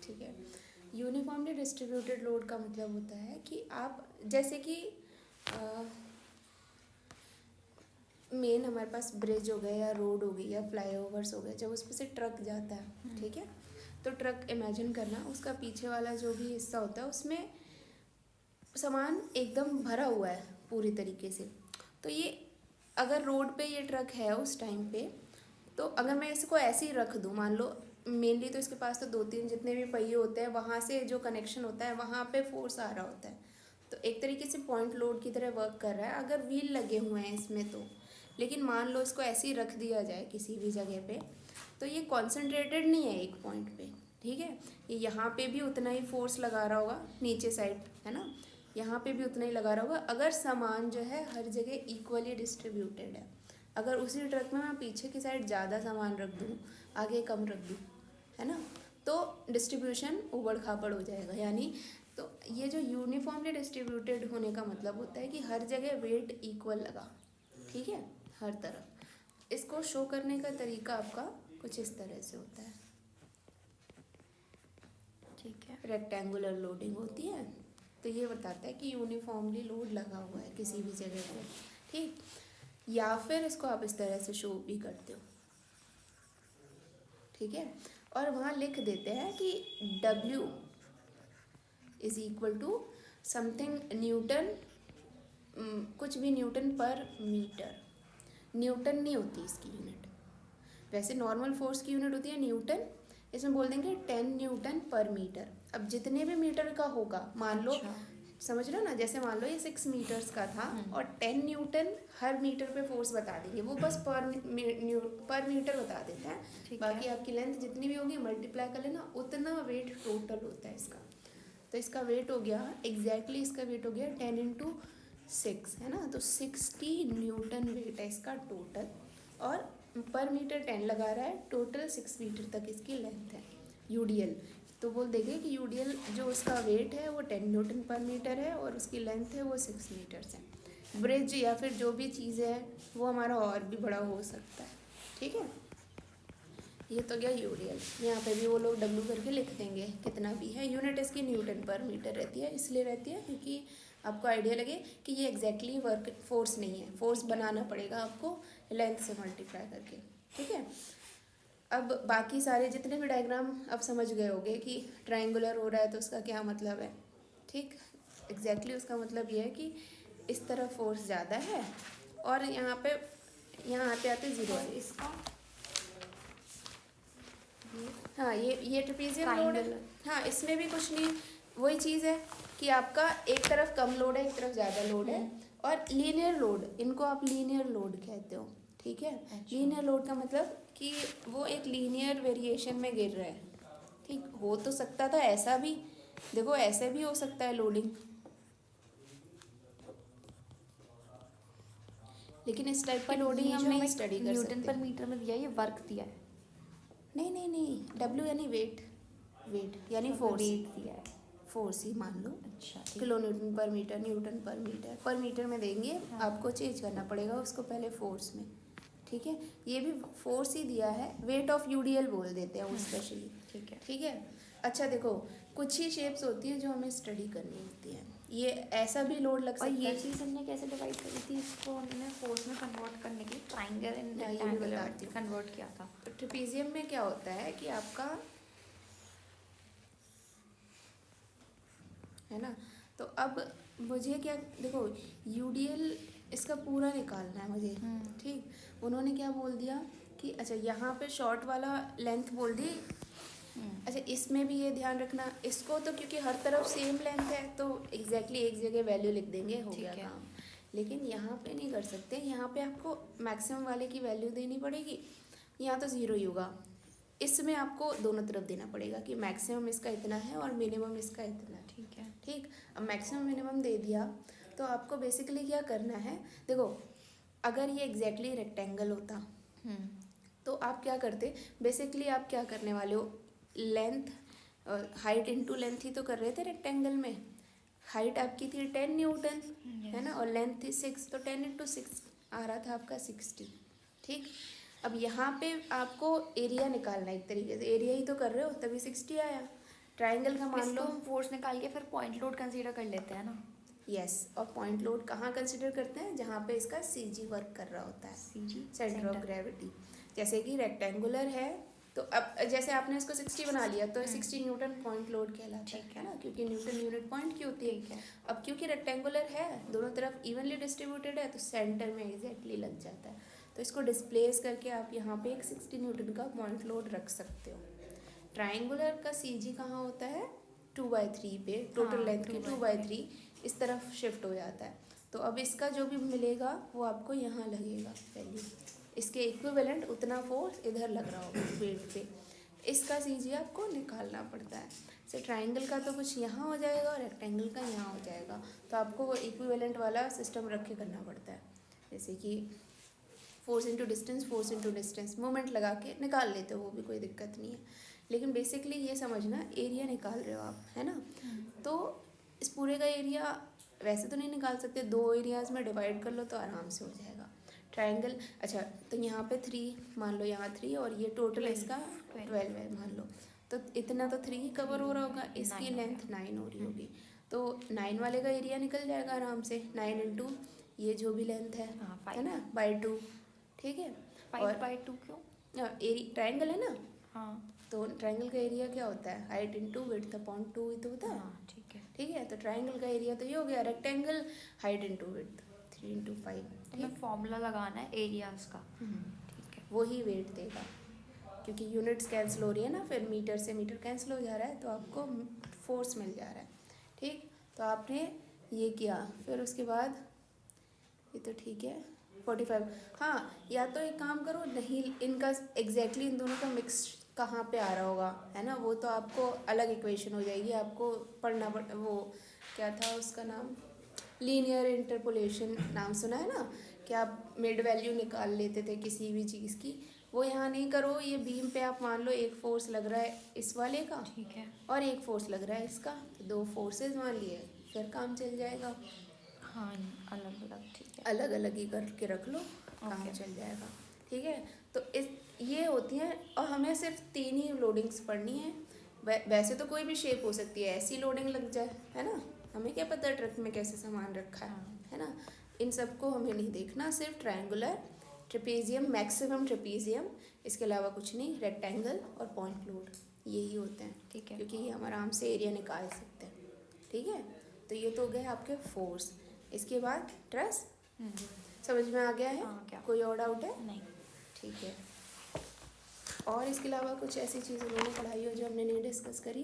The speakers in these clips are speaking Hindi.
ठीक है। यूनिफॉर्मली डिस्ट्रीब्यूटेड लोड का मतलब होता है कि आप जैसे कि मेन हमारे पास ब्रिज हो गए या रोड हो गई या फ्लाईओवर्स हो गए, जब उस पर से ट्रक जाता है, ठीक है, तो ट्रक इमेजिन करना उसका पीछे वाला जो भी हिस्सा होता है उसमें सामान एकदम भरा हुआ है पूरी तरीके से। तो ये अगर रोड पे ये ट्रक है उस टाइम पे, तो अगर मैं इसको ऐसे ही रख दूँ, मान लो मेनली तो इसके पास तो 2-3 जितने भी पहिए होते हैं वहाँ से जो कनेक्शन होता है वहाँ पे फोर्स आ रहा होता है, तो एक तरीके से पॉइंट लोड की तरह वर्क कर रहा है अगर व्हील लगे हुए हैं इसमें तो। लेकिन मान लो इसको ऐसे ही रख दिया जाए किसी भी जगह पे, तो ये कॉन्सेंट्रेटेड नहीं है एक पॉइंट पे, ठीक है। ये यहाँ पे भी उतना ही फोर्स लगा रहा होगा नीचे साइड, है ना, यहाँ पे भी उतना ही लगा रहा होगा अगर सामान जो है हर जगह इक्वली डिस्ट्रीब्यूटेड है। अगर उसी ट्रक में मैं पीछे की साइड ज़्यादा सामान रख दूँ, आगे कम रख दूँ, है ना, तो डिस्ट्रीब्यूशन उबड़ खाबड़ हो जाएगा। यानी तो ये जो यूनिफॉर्मली डिस्ट्रीब्यूटेड होने का मतलब होता है कि हर जगह वेट इक्वल लगा, ठीक है, हर तरफ। इसको शो करने का तरीका आपका कुछ इस तरह से होता है, ठीक है। रेक्टेंगुलर लोडिंग होती है, तो ये बताता है कि यूनिफॉर्मली लोड लगा हुआ है किसी भी जगह पे, ठीक। या फिर इसको आप इस तरह से शो भी करते हो, ठीक है, और वहाँ लिख देते हैं कि W is equal to something newton, कुछ भी न्यूटन पर मीटर। न्यूटन नहीं होती इसकी यूनिट, वैसे नॉर्मल फोर्स की यूनिट होती है न्यूटन, इसमें बोल देंगे 10 न्यूटन पर मीटर। अब जितने भी मीटर का होगा, मान लो, समझ लो ना, जैसे मान लो ये 6 मीटर्स का था और 10 न्यूटन हर मीटर पे फोर्स बता देंगे, वो बस पर मीटर बता देता है। बाकी आपकी लेंथ जितनी भी होगी मल्टीप्लाई कर लेना, उतना वेट टोटल होता है इसका। तो इसका वेट हो गया एग्जैक्टली इसका वेट हो गया 10 × 6, है ना, तो 60 न्यूटन वेट है इसका टोटल, और पर मीटर 10 लगा रहा है, टोटल 6 मीटर तक इसकी लेंथ है यूडीएल। तो बोल देंगे कि यूडीएल जो उसका वेट है वो 10 न्यूटन पर मीटर है और उसकी लेंथ है वो 6 मीटर्स है। ब्रिज या फिर जो भी चीज़ है वो हमारा और भी बड़ा हो सकता है, ठीक है। ये तो गया यूडीएल, यहाँ पे भी वो लोग डब्ल्यू करके लिख देंगे कितना भी है। यूनिट इसकी न्यूटन पर मीटर रहती है, इसलिए रहती है क्योंकि आपको आइडिया लगे कि ये एग्जैक्टली वर्क फोर्स नहीं है, फोर्स बनाना पड़ेगा आपको लेंथ से मल्टीप्लाई करके, ठीक है। अब बाकी सारे जितने भी डायग्राम अब समझ गए होंगे कि ट्रायंगुलर हो रहा है तो उसका क्या मतलब है, ठीक। एग्जैक्टली उसका मतलब ये है कि इस तरफ फोर्स ज़्यादा है और यहाँ आते आते ज़ीरो है इसका। हाँ, ये ट्रेपेजियम लोड है। हाँ, इसमें भी कुछ नहीं, वही चीज़ है कि आपका एक तरफ कम लोड है, एक तरफ ज़्यादा लोड है। और लीनियर लोड, इनको आप लीनियर लोड कहते हो, ठीक है। लीनियर लोड का मतलब कि वो एक लीनियर वेरिएशन में गिर रहा है, ठीक। हो तो सकता था ऐसा भी, देखो ऐसे भी हो सकता है लोडिंग, लेकिन इस टाइप की लोडिंग हम नहीं स्टडी कर सकते। न्यूटन पर मीटर में दिया, ये वर्क दिया है। नहीं, डब्ल्यू यानी वेट यानी फोर्स दिया है, फोर्स ही मान लो। अच्छा, किलो न्यूटन पर मीटर, न्यूटन पर मीटर में देंगे। हाँ। आपको चेंज करना पड़ेगा उसको पहले फोर्स में, ठीक है। ये भी फोर्स ही दिया है, वेट ऑफ यूडीएल बोल देते हैं वो स्पेशली, ठीक है। अच्छा देखो, कुछ ही शेप्स होती हैं जो हमें स्टडी करनी होती हैं, ये ऐसा भी लोड लग सकता है। और ये चीज़ हमने कैसे डिवाइड करी थी, इसको हमने फोर्स में कन्वर्ट करने के लिए ट्राइंगल एंड रेक्टेंगल कन्वर्ट किया था। तो ट्रेपेजियम में क्या होता है कि आपका, है ना, तो अब मुझे क्या, देखो यूडीएल इसका पूरा निकालना है मुझे, ठीक। उन्होंने क्या बोल दिया कि अच्छा यहाँ पे शॉर्ट वाला लेंथ बोल दी। अच्छा, इसमें भी ये ध्यान रखना, इसको तो क्योंकि हर तरफ सेम लेंथ है तो एग्जैक्टली एक जगह वैल्यू लिख देंगे, हो गया काम। लेकिन यहाँ पे नहीं कर सकते, यहाँ पे आपको मैक्सिमम वाले की वैल्यू देनी पड़ेगी, यहाँ तो ज़ीरो ही होगा। इसमें आपको दोनों तरफ देना पड़ेगा कि मैक्सिमम इसका इतना है और मिनिमम इसका इतना है, ठीक है, ठीक। अब मैक्सिमम मिनिमम दे दिया तो आपको बेसिकली क्या करना है, देखो अगर ये एग्जैक्टली रेक्टेंगल होता तो आप क्या करते, बेसिकली आप क्या करने वाले हो, लेंथ हाइट इनटू लेंथ ही तो कर रहे थे रेक्टेंगल में। हाइट आपकी थी 10 न्यूटन, है ना, और लेंथ थी 6, तो 10 × 6 आ रहा था आपका 60, ठीक। अब यहाँ पे आपको एरिया निकालना है एक तरीके से, एरिया ही तो कर रहे हो तभी 60 आया। ट्राइंगल का मान इसको लो, हम फोर्स निकाल के फिर पॉइंट लोड कंसीडर कर लेते हैं ना। यस, और पॉइंट लोड कहाँ कंसिडर करते हैं, जहाँ पे इसका सीजी वर्क कर रहा होता है, सीजी सेंटर ऑफ ग्रेविटी। जैसे कि रेक्टेंगुलर है तो अब जैसे आपने इसको 60 बना लिया तो 60 न्यूटन पॉइंट लोड कहलाता ठीक है है ना, क्योंकि न्यूटन यूनिट पॉइंट की होती ठीक है। है। अब क्योंकि रेक्टेंगुलर है, दोनों तरफ इवनली डिस्ट्रीब्यूटेड है, तो सेंटर में एग्जैक्टली लग जाता है। तो इसको डिस्प्लेस करके आप यहाँ पे एक 60 न्यूटन का पॉइंट लोड रख सकते हो। ट्राइंगुलर का सीजी कहाँ होता है, 2/3 पे, टोटल हाँ, लेंथ की 2/3 2/3 इस तरफ शिफ्ट हो जाता है। तो अब इसका जो भी मिलेगा वो आपको यहाँ लगेगा वैल्यू, इसके इक्विवेलेंट उतना फोर्स इधर लग रहा होगा वेट पे। इसका सीजी आपको निकालना पड़ता है। से ट्राइंगल का तो कुछ यहाँ हो जाएगा और रेक्टेंगल का यहाँ हो जाएगा, तो आपको वो इक्विवेलेंट वाला सिस्टम रख के करना पड़ता है। जैसे कि फोर्स इंटू डिस्टेंस मोमेंट लगा के निकाल लेते हो, वो भी कोई दिक्कत नहीं है। लेकिन बेसिकली ये समझना, एरिया निकाल रहे हो आप, है ना। तो इस पूरे का एरिया वैसे तो नहीं निकाल सकते, 2 एरियाज़ में डिवाइड कर लो तो आराम से हो जाएगा। ट्राइंगल, अच्छा तो यहाँ पे 3 मान लो, यहाँ 3 और ये टोटल 12, इसका 12 है मान लो, तो इतना तो 3 ही कवर हो रहा होगा, इसकी 9 हो लेंथ गया। 9 हो रही होगी, तो 9 वाले का एरिया निकल जाएगा आराम से, 9 इंटू ये जो भी लेंथ है हाँ, है ना, बाई 2, ठीक है। 5/2 क्यों? ट्राइंगल है ना, हाँ तो ट्राइंगल का एरिया क्या होता है, हाइट इंटू विड्थ अपॉन 2 ही तो होता है, हाँ ठीक है। ठीक है। तो ट्राइंगल का एरिया तो ये हो गया, रेक्टेंगल हाइट इंटू विड्थ 3 × 5, हमें फॉर्मूला लगाना है एरियाज का, ठीक है। वो ही वेट देगा, क्योंकि यूनिट्स कैंसिल हो रही है ना, फिर मीटर से मीटर कैंसिल हो जा रहा है तो आपको फोर्स मिल जा रहा है, ठीक। तो आपने ये किया, फिर उसके बाद ये तो ठीक है 45। हाँ, या तो एक काम करो, नहीं इनका एग्जैक्टली इन दोनों का मिक्स कहाँ पे आ रहा होगा, है ना, वो तो आपको अलग इक्वेशन हो जाएगी, आपको पढ़ना पड़, वो क्या था उसका नाम, लीनियर इंटरपोलेशन नाम सुना है ना, कि आप मिड वैल्यू निकाल लेते थे किसी भी चीज़ की, वो यहाँ नहीं करो। ये बीम पे आप मान लो एक फोर्स लग रहा है इस वाले का, ठीक है। और एक फोर्स लग रहा है इसका, तो 2 फोर्सेज मान लिए, फिर काम चल जाएगा। हाँ अलग अलग, ठीक है। अलग अलग ही करके रख लो, काम Okay. चल जाएगा, ठीक है। तो इस ये होती हैं, और हमें सिर्फ 3 ही लोडिंग्स पढ़नी है। वैसे तो कोई भी शेप हो सकती है, ऐसी लोडिंग लग जाए, है ना, हमें क्या पता ट्रक में कैसे सामान रखा है ना। इन सबको हमें नहीं देखना, सिर्फ ट्रायंगुलर, ट्रेपेजियम, मैक्सिमम ट्रेपेजियम, इसके अलावा कुछ नहीं, रेक्टेंगल और पॉइंट लोड, यही होते हैं, ठीक है। क्योंकि ये हम आराम से एरिया निकाल सकते हैं, ठीक है। तो ये तो हो गए आपके फोर्स। इसके बाद ट्रस, समझ में आ गया है? हाँ, क्या? कोई और डाउट है? नहीं। ठीक है। और इसके अलावा कुछ ऐसी चीज़ें मैंने पढ़ाई हो जो हमने नहीं डिस्कस करी?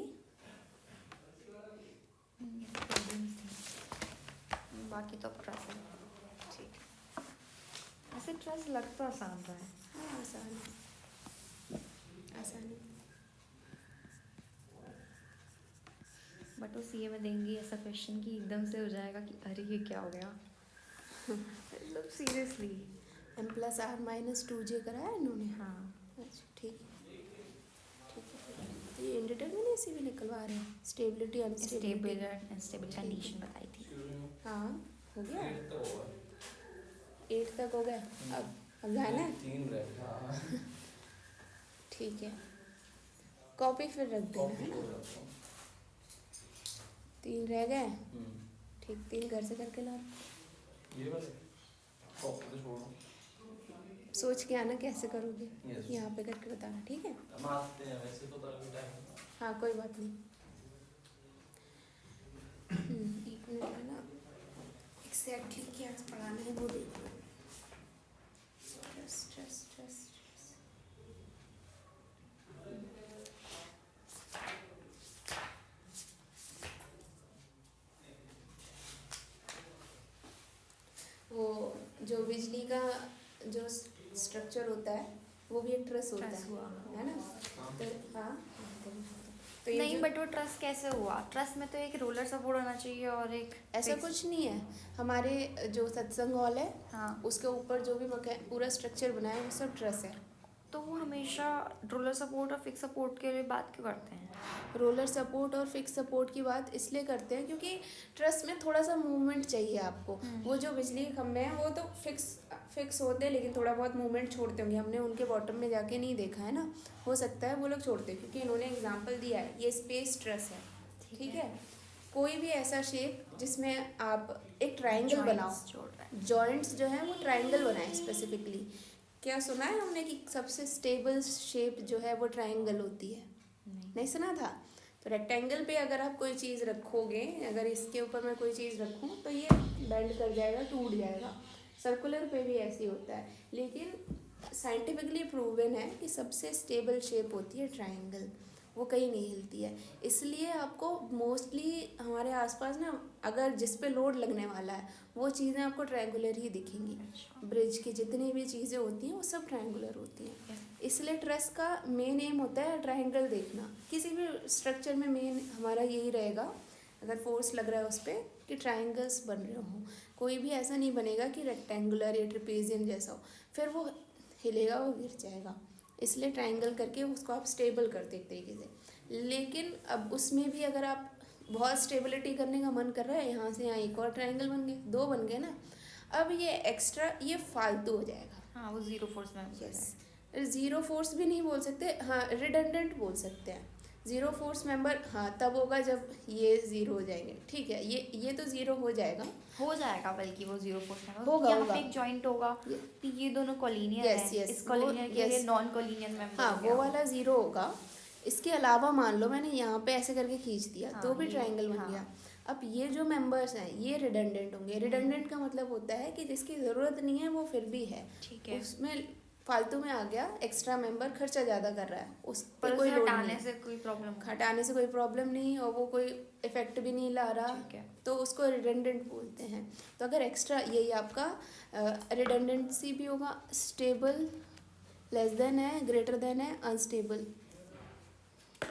बाकी तो ट्रस है, ठीक। ऐसे ट्रस लग तो आसान रहा है। हाँ, आसान है, आसान है। बट वो सीए में देंगी ऐसा क्वेश्चन कि एकदम से हो जाएगा कि अरे ये क्या हो गया। मतलब सीरियसली। M+R-2J कराया इन्होंने? हाँ अच्छा, ठीक है, ठीक है। तो ये इंडिटरमिनेसी भी निकलवा रहे हैं, stability instability. Stable unstable condition बताई थी। हाँ, हो गया 8 तक हो गया। अब जाना है? 3 रह गए। ठीक है, कॉपी फिर रख देना, है ना। 3 रह गए, ठीक। 3 घर से करके ला, ये वाले कॉपी तो छोड़ो, सोच के आना कैसे करोगे, Yes. यहाँ पे करके बताना, ठीक है। हम आते हैं वैसे तो तभी टाइम। हाँ, कोई बात नहीं। एक मिनट है ना, एग्जैक्टली क्या पढ़ाना है वो देख लो। स्ट्रेस वो जो बिजली का जो स्ट्रक्चर होता है वो भी एक ट्रस होता ट्रस हुआ। है ना। तो हाँ, तो ये नहीं, जो- बट वो ट्रस कैसे हुआ? ट्रस में तो एक रोलर सपोर्ट होना चाहिए और एक ऐसा fixed- कुछ नहीं है। हमारे जो सत्संग हॉल है हाँ, उसके ऊपर जो भी पूरा स्ट्रक्चर बना है वो सब ट्रस है। तो वो हमेशा रोलर सपोर्ट और फिक्स सपोर्ट के लिए बात क्यों करते हैं? रोलर सपोर्ट और फिक्स सपोर्ट की बात इसलिए करते हैं क्योंकि ट्रस में थोड़ा सा मूवमेंट चाहिए आपको। वो जो बिजली के खंभे हैं वो तो फिक्स होते हैं, लेकिन थोड़ा बहुत मूवमेंट छोड़ते होंगे, हमने उनके बॉटम में जाके नहीं देखा है ना, हो सकता है वो लोग छोड़ते हैं, क्योंकि इन्होंने एग्जांपल दिया है, ये स्पेस ट्रस है, ठीक है। कोई भी ऐसा शेप जिसमें आप एक ट्राइंगल बनाओ, जोड़ रहा है। जॉइंट्स जो है वो ट्राइंगल बनाए स्पेसिफिकली। क्या सुना है हमने कि सबसे स्टेबल शेप जो है वो ट्राइंगल होती है? नहीं सुना था? तो रेक्टेंगल पे अगर आप कोई चीज़ रखोगे, अगर इसके ऊपर मैं कोई चीज़ रखूँ तो ये बेंड कर जाएगा, टूट जाएगा। सर्कुलर पे भी ऐसे ही होता है, लेकिन साइंटिफिकली प्रूवन है कि सबसे स्टेबल शेप होती है ट्राइंगल, वो कहीं नहीं हिलती है। इसलिए आपको मोस्टली हमारे आसपास ना, अगर जिस पे लोड लगने वाला है वो चीज़ें आपको ट्रायंगुलर ही दिखेंगी। ब्रिज की जितनी भी चीज़ें होती हैं वो सब ट्रायंगुलर होती हैं। इसलिए ट्रस का मेन एम होता है ट्रायंगल देखना। किसी भी स्ट्रक्चर में मेन हमारा यही रहेगा, अगर फोर्स लग रहा है उस पर, कि ट्रायंगल्स बन रहे हों। कोई भी ऐसा नहीं बनेगा कि रेक्टेंगुलर या ट्रिपेजियम जैसा हो, फिर वो हिलेगा, वो गिर जाएगा। इसलिए ट्रायंगल करके उसको आप स्टेबल करते एक तरीके से। लेकिन अब उसमें भी अगर आप बहुत स्टेबिलिटी करने का मन कर रहा है, यहाँ से यहाँ एक और ट्रायंगल बन गए, 2 बन गए ना, अब ये एक्स्ट्रा, ये फालतू हो जाएगा। हाँ, वो जीरो फोर्स में यस, जीरो फोर्स भी नहीं बोल सकते, हाँ रिडंडेंट बोल सकते हैं। जीरो फोर्स मेंबर हाँ तब होगा जब ये जीरो हो जाएंगे, ठीक है, ये तो जीरो हो जाएगा, बल्कि वो जीरो फोर्स में होगा, यहाँ होगा। पे एक जॉइंट होगा, तो ये दोनों कॉलिनियर Yes, है, yes, इस कॉलिनियर के लिए yes. नॉन कॉलिनियर मेंबर हाँ वो वाला जीरो होगा। इसके अलावा मान लो मैंने यहाँ पे ऐसे करके खींच दिया, हाँ, तो भी ये, ट्रायंगल बन हाँ। गया। अब ये जो मेंबर्स हैं ये रिडंडेंट होंगे। रिडंडेंट का मतलब होता है कि जिसकी ज़रूरत नहीं है वो फिर भी है, ठीक है, उसमें फालतू में आ गया, एक्स्ट्रा मेंबर खर्चा ज़्यादा कर रहा है, उस पर पर कोई उसे लोड हटाने नहीं, से कोई प्रॉब्लम हटाने से कोई प्रॉब्लम नहीं, और वो कोई इफेक्ट भी नहीं ला रहा, ठीक है। तो उसको रिडंडेंट बोलते हैं। तो अगर एक्स्ट्रा, यही आपका रिडंडेंसी भी होगा। स्टेबल लेस देन है, ग्रेटर देन है, अनस्टेबल,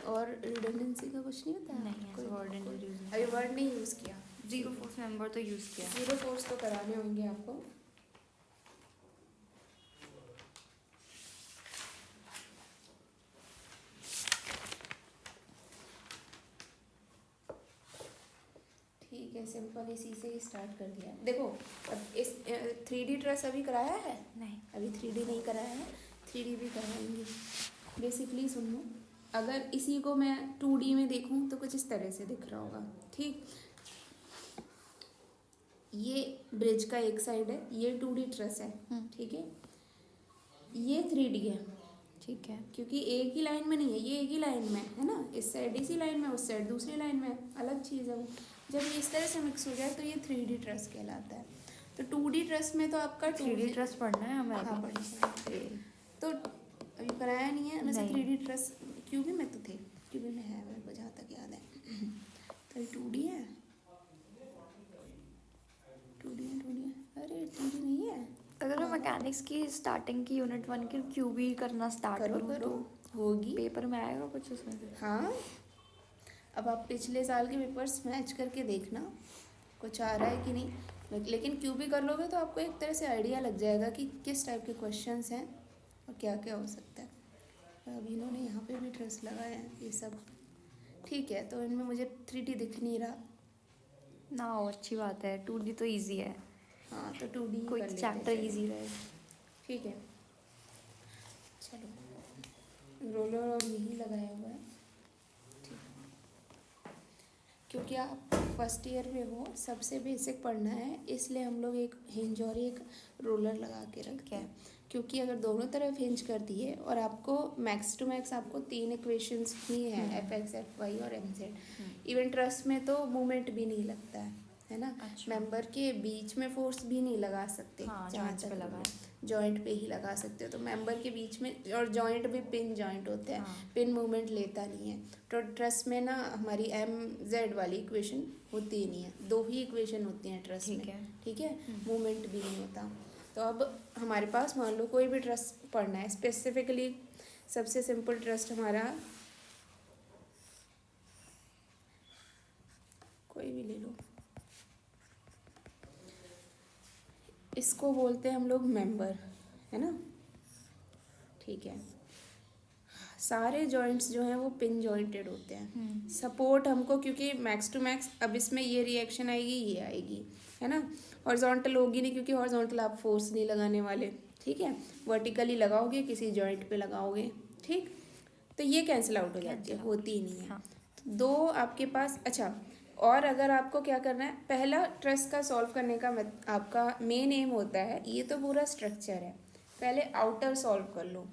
और रिडंडेंसी का कुछ नहीं होता है? नहीं, ऐसा वर्ड यूज नहीं, अभी वर्ड नहीं यूज़ किया। जीरो फोर्स मेंबर तो यूज किया। जीरो फोर्स तो कराने होंगे आपको। ठीक है, सिंपल इसी से ही स्टार्ट कर दिया। देखो अब इस 3D ट्रेस अभी कराया है? नहीं, अभी 3D नहीं कराया है, 3D भी कराएंगे। बेसिकली सुन लो, अगर इसी को मैं 2D में देखूं तो कुछ इस तरह से दिख रहा होगा, ठीक। ये ब्रिज का एक साइड है, ये 2D ट्रेस है, ठीक है। ये 3D है, ठीक है, क्योंकि एक ही लाइन में नहीं है, ये एक ही लाइन में है ना, इस साइड इसी लाइन में, उस साइड दूसरी लाइन में, अलग चीज़ है वो। जब ये इस तरह से मिक्स हो जाए तो ये 3D ट्रेस कहलाता है। तो 2D ट्रेस में तो आपका 3D ट्रस्ट पढ़ना है हमें। हाँ पढ़ना। तो अभी कराया नहीं है वैसे। नहीं। 3D ट्रेस क्यूबी में तो थे, क्यूबी में है मेरे को जहाँ तक याद है। तो ये 2D है, 2D है, अरे 3D नहीं है। अगर मैं मैकेनिक्स की स्टार्टिंग की यूनिट 1 की क्यूबी करना स्टार्ट करो करूँ करो, तो होगी। पेपर में आएगा कुछ उसमें से? हाँ, अब आप पिछले साल के पेपर्स मैच करके देखना कुछ आ रहा है कि नहीं। लेकिन क्यूबी कर लोगे तो आपको एक तरह से आइडिया लग जाएगा कि किस टाइप के क्वेश्चंस हैं और क्या क्या हो सकता है। अब इन्होंने यहाँ पे भी ट्रेस लगाए हैं, ये सब ठीक है। तो इनमें मुझे 3D दिख नहीं रहा ना हो, अच्छी बात है, 2D तो इजी है, हाँ, तो 2D ही कोई कर लेते चैप्टर हैं। इजी रहे। ठीक है, चलो रोलर और यही लगाया हुआ है, ठीक। क्योंकि आप फर्स्ट ईयर में हो, सबसे बेसिक पढ़ना है, इसलिए हम लोग एक हिंज और एक रोलर लगा के रखते हैं। क्योंकि अगर दोनों तरफ हिंज कर दिए और आपको मैक्स टू मैक्स आपको 3 इक्वेशंस ही हैं, Fx, Fy और Mz। इवन ट्रस में तो मूवमेंट भी नहीं लगता है ना। अच्छा। मेंबर के बीच में फोर्स भी नहीं लगा सकते, हाँ, जहाँ joints पे तक लगा जॉइंट पे ही लगा सकते हो। तो मेंबर के बीच में, और जॉइंट भी पिन जॉइंट होते हैं, हाँ। पिन मूवमेंट लेता नहीं है। तो ट्रस में ना हमारी Mz वाली इक्वेशन होती ही नहीं है, 2 ही इक्वेशन होती हैं ट्रस में, ठीक है, मूवमेंट भी नहीं होता। तो अब हमारे पास मान लो कोई भी ट्रस्ट पढ़ना है, स्पेसिफिकली सबसे सिंपल ट्रस्ट हमारा कोई भी ले लो, इसको बोलते हैं हम लोग मेंबर, है ना, ठीक है। सारे जॉइंट्स जो हैं वो पिन जॉइंटेड होते हैं। सपोर्ट हमको, क्योंकि मैक्स टू मैक्स अब इसमें ये रिएक्शन आएगी, ये आएगी, है ना। हॉरिजॉन्टल होगी नहीं क्योंकि हॉरिजॉन्टल आप फोर्स नहीं लगाने वाले, ठीक है। वर्टिकली लगाओगे, किसी जॉइंट पे लगाओगे, ठीक। तो ये कैंसिल आउट हो जाती है, होती ही नहीं है। हाँ। दो आपके पास, अच्छा। और अगर आपको क्या करना है, पहला ट्रस का सॉल्व करने का आपका मेन एम होता है, ये तो पूरा स्ट्रक्चर है, पहले आउटर सॉल्व कर लो।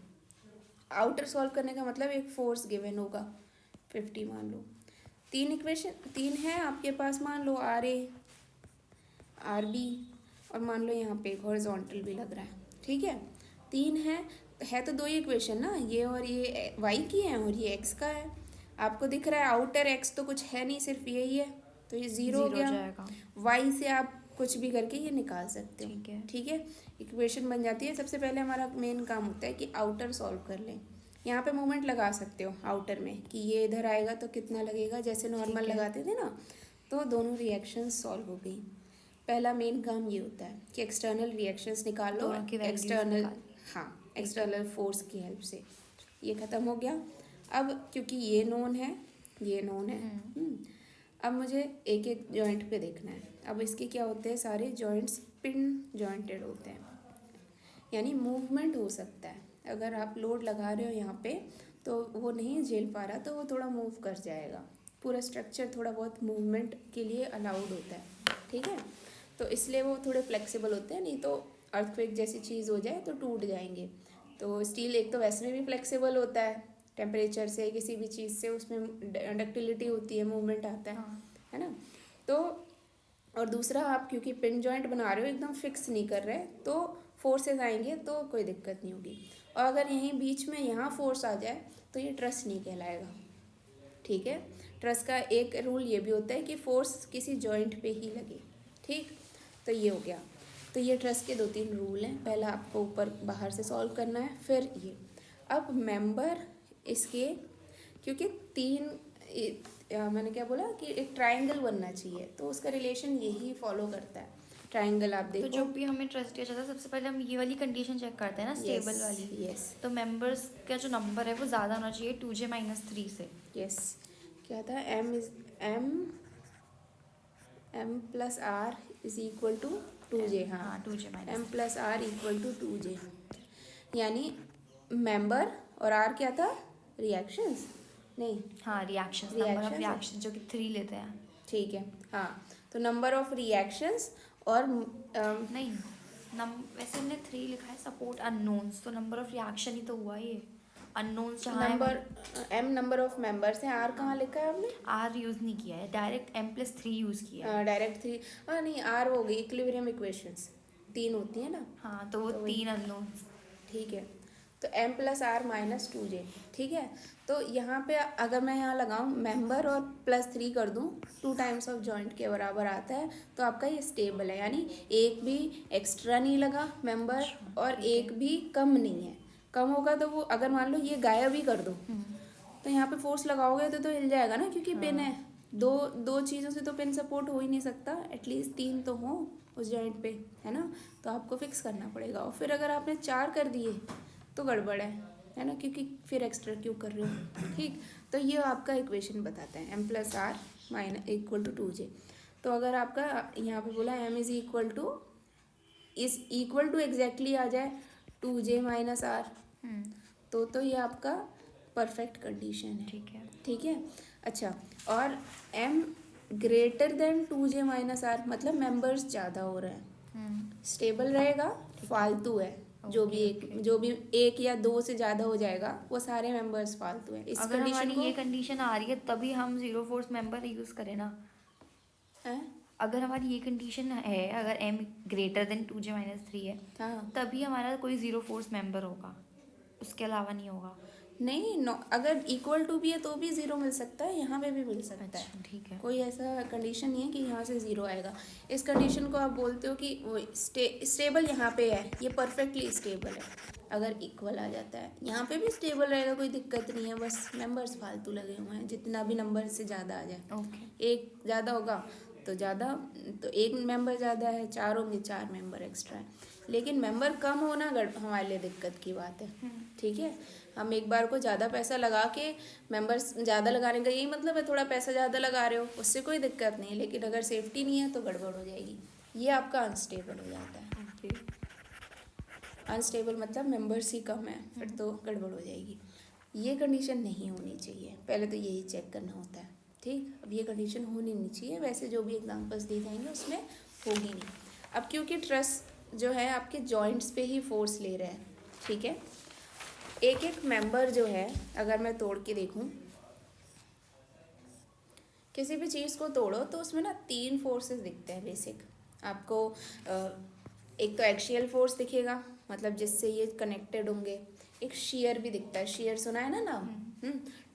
आउटर सॉल्व करने का मतलब एक फोर्स गिवन होगा 50 मान लो, 3 है आपके पास, मान लो RA RB, और मान लो यहाँ पे हॉरिजॉन्टल भी लग रहा है, ठीक है। 3 है तो 2 ही इक्वेशन ना, ये और ये y की है और ये x का है। आपको दिख रहा है आउटर x तो कुछ है नहीं, सिर्फ यही है, तो ये 0 हो गया। जाएगा। y से आप कुछ भी करके ये निकाल सकते हो, ठीक है। ठीक है। इक्वेशन बन जाती है। सबसे पहले हमारा मेन काम होता है कि आउटर सॉल्व कर लें। यहाँ पे मूवमेंट लगा सकते हो आउटर में कि ये इधर आएगा तो कितना लगेगा, जैसे नॉर्मल लगाते थे ना। तो दोनों रिएक्शंस सॉल्व हो गई। पहला मेन काम ये होता है कि एक्सटर्नल रिएक्शंस निकाल लो, दोनों की values एक्सटर्नल, निकाल। हाँ, एक्सटर्नल फोर्स की हेल्प से। ये ख़त्म हो गया। अब क्योंकि ये नोन है, ये नोन है, अब मुझे एक एक जॉइंट पे देखना है। अब इसके क्या होते हैं, सारे जॉइंट्स पिन जॉइंटेड होते हैं, यानी मूवमेंट हो सकता है। अगर आप लोड लगा रहे हो यहाँ पे तो वो नहीं झेल पा रहा तो वो थोड़ा मूव कर जाएगा। पूरा स्ट्रक्चर थोड़ा बहुत मूवमेंट के लिए अलाउड होता है, ठीक है। तो इसलिए वो थोड़े फ्लेक्सिबल होते हैं, नहीं तो अर्थक्वेक जैसी चीज़ हो जाए तो टूट जाएंगे। तो स्टील एक तो वैसे में भी फ्लेक्सिबल होता है, टेम्परेचर से किसी भी चीज़ से उसमें डक्टिलिटी होती है, मूवमेंट आता है ना। तो और दूसरा, आप क्योंकि पिन जॉइंट बना रहे हो, एकदम फिक्स नहीं कर रहे, तो फोर्सेस आएंगे तो कोई दिक्कत नहीं होगी। और अगर यहीं बीच में यहाँ फोर्स आ जाए तो ये ट्रस नहीं कहलाएगा, ठीक है। ट्रस का एक रूल ये भी होता है कि फोर्स किसी जॉइंट पे ही लगे, ठीक। तो ये हो गया। तो ये ट्रस के 2-3 रूल हैं। पहला आपको ऊपर बाहर से सॉल्व करना है, फिर ये। अब मेंबर इसके, क्योंकि मैंने क्या बोला कि एक ट्रायंगल बनना चाहिए, तो उसका रिलेशन यही फॉलो करता है। ट्रायंगल आप तो देखो, जो भी हमें ट्रस्ट किया जाता है, सबसे पहले हम ये वाली कंडीशन चेक करते हैं ना, स्टेबल वाली। यस तो मेंबर्स का जो नंबर है वो ज़्यादा होना चाहिए 2j-3 से। यस। क्या था, m plus r is equal to 2j। हाँ, 2j- m plus r equal to 2j, यानी मेंबर और r क्या था, रिएक्शंस, नहीं, हाँ, रिएक्शंस, नंबर ऑफ Reactions है। रिएक्शन जो कि 3 लेते हैं। ठीक है। हाँ, तो नंबर ऑफ रिएक्शंस और नहीं, वैसे हमने 3 लिखा है, सपोर्ट अननोन्स, तो नंबर ऑफ रिएक्शन ही तो हुआ ये। अननोन्स जहाँ number m number of members हैं, r कहाँ लिखा है आपने, आर यूज़ नहीं किया है, डायरेक्ट m+3 यूज़ किया है। डायरेक्ट 3, हाँ नहीं, r हो गई इक्विलिब्रियम इक्वेशंस, 3 होती है ना, हाँ, तो वो तो वही। 3 अननोन्स। ठीक है। तो m plus r minus 2j, ठीक है। तो यहाँ पे अगर मैं यहाँ लगाऊँ मेंबर और +3 कर दूँ, 2 टाइम्स ऑफ जॉइंट के बराबर आता है, तो आपका ये स्टेबल है, यानी एक भी एक्स्ट्रा नहीं लगा मेंबर और एक भी कम नहीं है। कम होगा तो वो, अगर मान लो ये गायब ही कर दो तो यहाँ पे फोर्स लगाओगे तो हिल जाएगा ना, क्योंकि पिन है। दो चीज़ों से तो पिन सपोर्ट हो ही नहीं सकता, एटलीस्ट 3 तो हो उस जॉइंट पे, है ना। तो आपको फिक्स करना पड़ेगा। और फिर अगर आपने 4 कर दिए तो गड़बड़ है ना, क्योंकि फिर एक्स्ट्रा क्यों कर रहे हो, ठीक। तो ये आपका इक्वेशन बताता है m plus r minus equal to 2j। तो अगर आपका यहाँ पे बोला m is equal to exactly आ जाए 2j माइनस r, तो ये आपका परफेक्ट कंडीशन है, ठीक है। ठीक है। अच्छा, और m greater than 2j minus r, मतलब मेंबर्स ज़्यादा हो रहे हैं, स्टेबल रहेगा, फालतू है। जो भी एक या 2 से ज़्यादा हो जाएगा वो सारे मेंबर्स फालतू हैं। इस अगर कंडीशन हमारी को ये कंडीशन आ रही है तभी हम जीरो फोर्स मेंबर यूज़ करें ना। हैं? अगर हमारी ये कंडीशन है, अगर m ग्रेटर देन 2j-3 है, हाँ, तभी हमारा कोई जीरो फोर्स मेंबर होगा, उसके अलावा नहीं होगा। नहीं, नो, अगर इक्वल टू भी है तो भी 0 मिल सकता है, यहाँ पे भी मिल सकता है। अच्छा, ठीक है। कोई ऐसा कंडीशन नहीं है कि यहाँ से 0 आएगा। इस कंडीशन को आप बोलते हो कि वो स्टेबल यहाँ पे है, ये परफेक्टली स्टेबल है। अगर इक्वल आ जाता है यहाँ पे भी स्टेबल रहेगा, कोई दिक्कत नहीं है, बस मेंबर्स फालतू लगे हुए हैं। जितना भी नंबर से ज़्यादा आ जाए, ओके। एक ज़्यादा होगा तो ज़्यादा, तो एक मेंबर ज़्यादा है, 4 होंगे, 4 मेंबर एक्स्ट्रा है। लेकिन मेंबर कम होना हमारे लिए दिक्कत की बात है, ठीक है। हम एक बार को ज़्यादा पैसा लगा के, मेंबर्स ज़्यादा लगाने का यही मतलब है, थोड़ा पैसा ज़्यादा लगा रहे हो, उससे कोई दिक्कत नहीं। लेकिन अगर सेफ्टी नहीं है तो गड़बड़ हो जाएगी। ये आपका अनस्टेबल हो जाता है। ओके। अनस्टेबल मतलब मेंबर्स ही कम है, फिर तो गड़बड़ हो जाएगी। ये कंडीशन नहीं होनी चाहिए, पहले तो यही चेक करना होता है। ठीक, अब ये कंडीशन होनी नहीं चाहिए, वैसे जो भी एग्जांपल्स दिए जाएंगे उसमें होगी नहीं। अब क्योंकि ट्रस जो है आपके जॉइंट्स पे ही फोर्स ले रहा है, ठीक है, एक एक मेंबर जो है अगर मैं तोड़ के देखूं, किसी भी चीज़ को तोड़ो तो उसमें ना 3 फोर्सेस दिखते हैं बेसिक आपको। एक तो एक्शियल फोर्स दिखेगा, मतलब जिससे ये कनेक्टेड होंगे। एक शेयर भी दिखता है, शेयर सुना है ना नाम?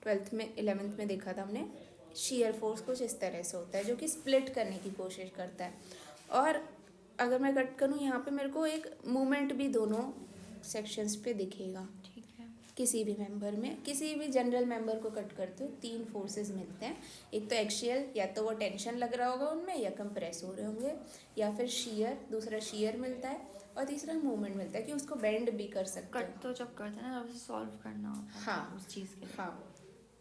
12th में 11th में देखा था हमने। शेयर फोर्स कुछ इस तरह से होता है जो कि स्प्लिट करने की कोशिश करता है। और अगर मैं कट करूँ यहाँ पे मेरे को एक मूवमेंट भी दोनों सेक्शंस पे दिखेगा। ठीक है। किसी भी मेंबर में, किसी भी जनरल मेंबर को कट करते हो 3 फोर्सेस मिलते हैं। एक तो एक्शियल, या तो वो टेंशन लग रहा होगा उनमें या कंप्रेस हो रहे होंगे, या फिर शियर, दूसरा शियर मिलता है, और तीसरा मूवमेंट मिलता है कि उसको बेंड भी कर सकते कट हो। तो जब करते हैं ना तब उसे सॉल्व करना होता है हाँ। उस चीज़ के लिए। हाँ,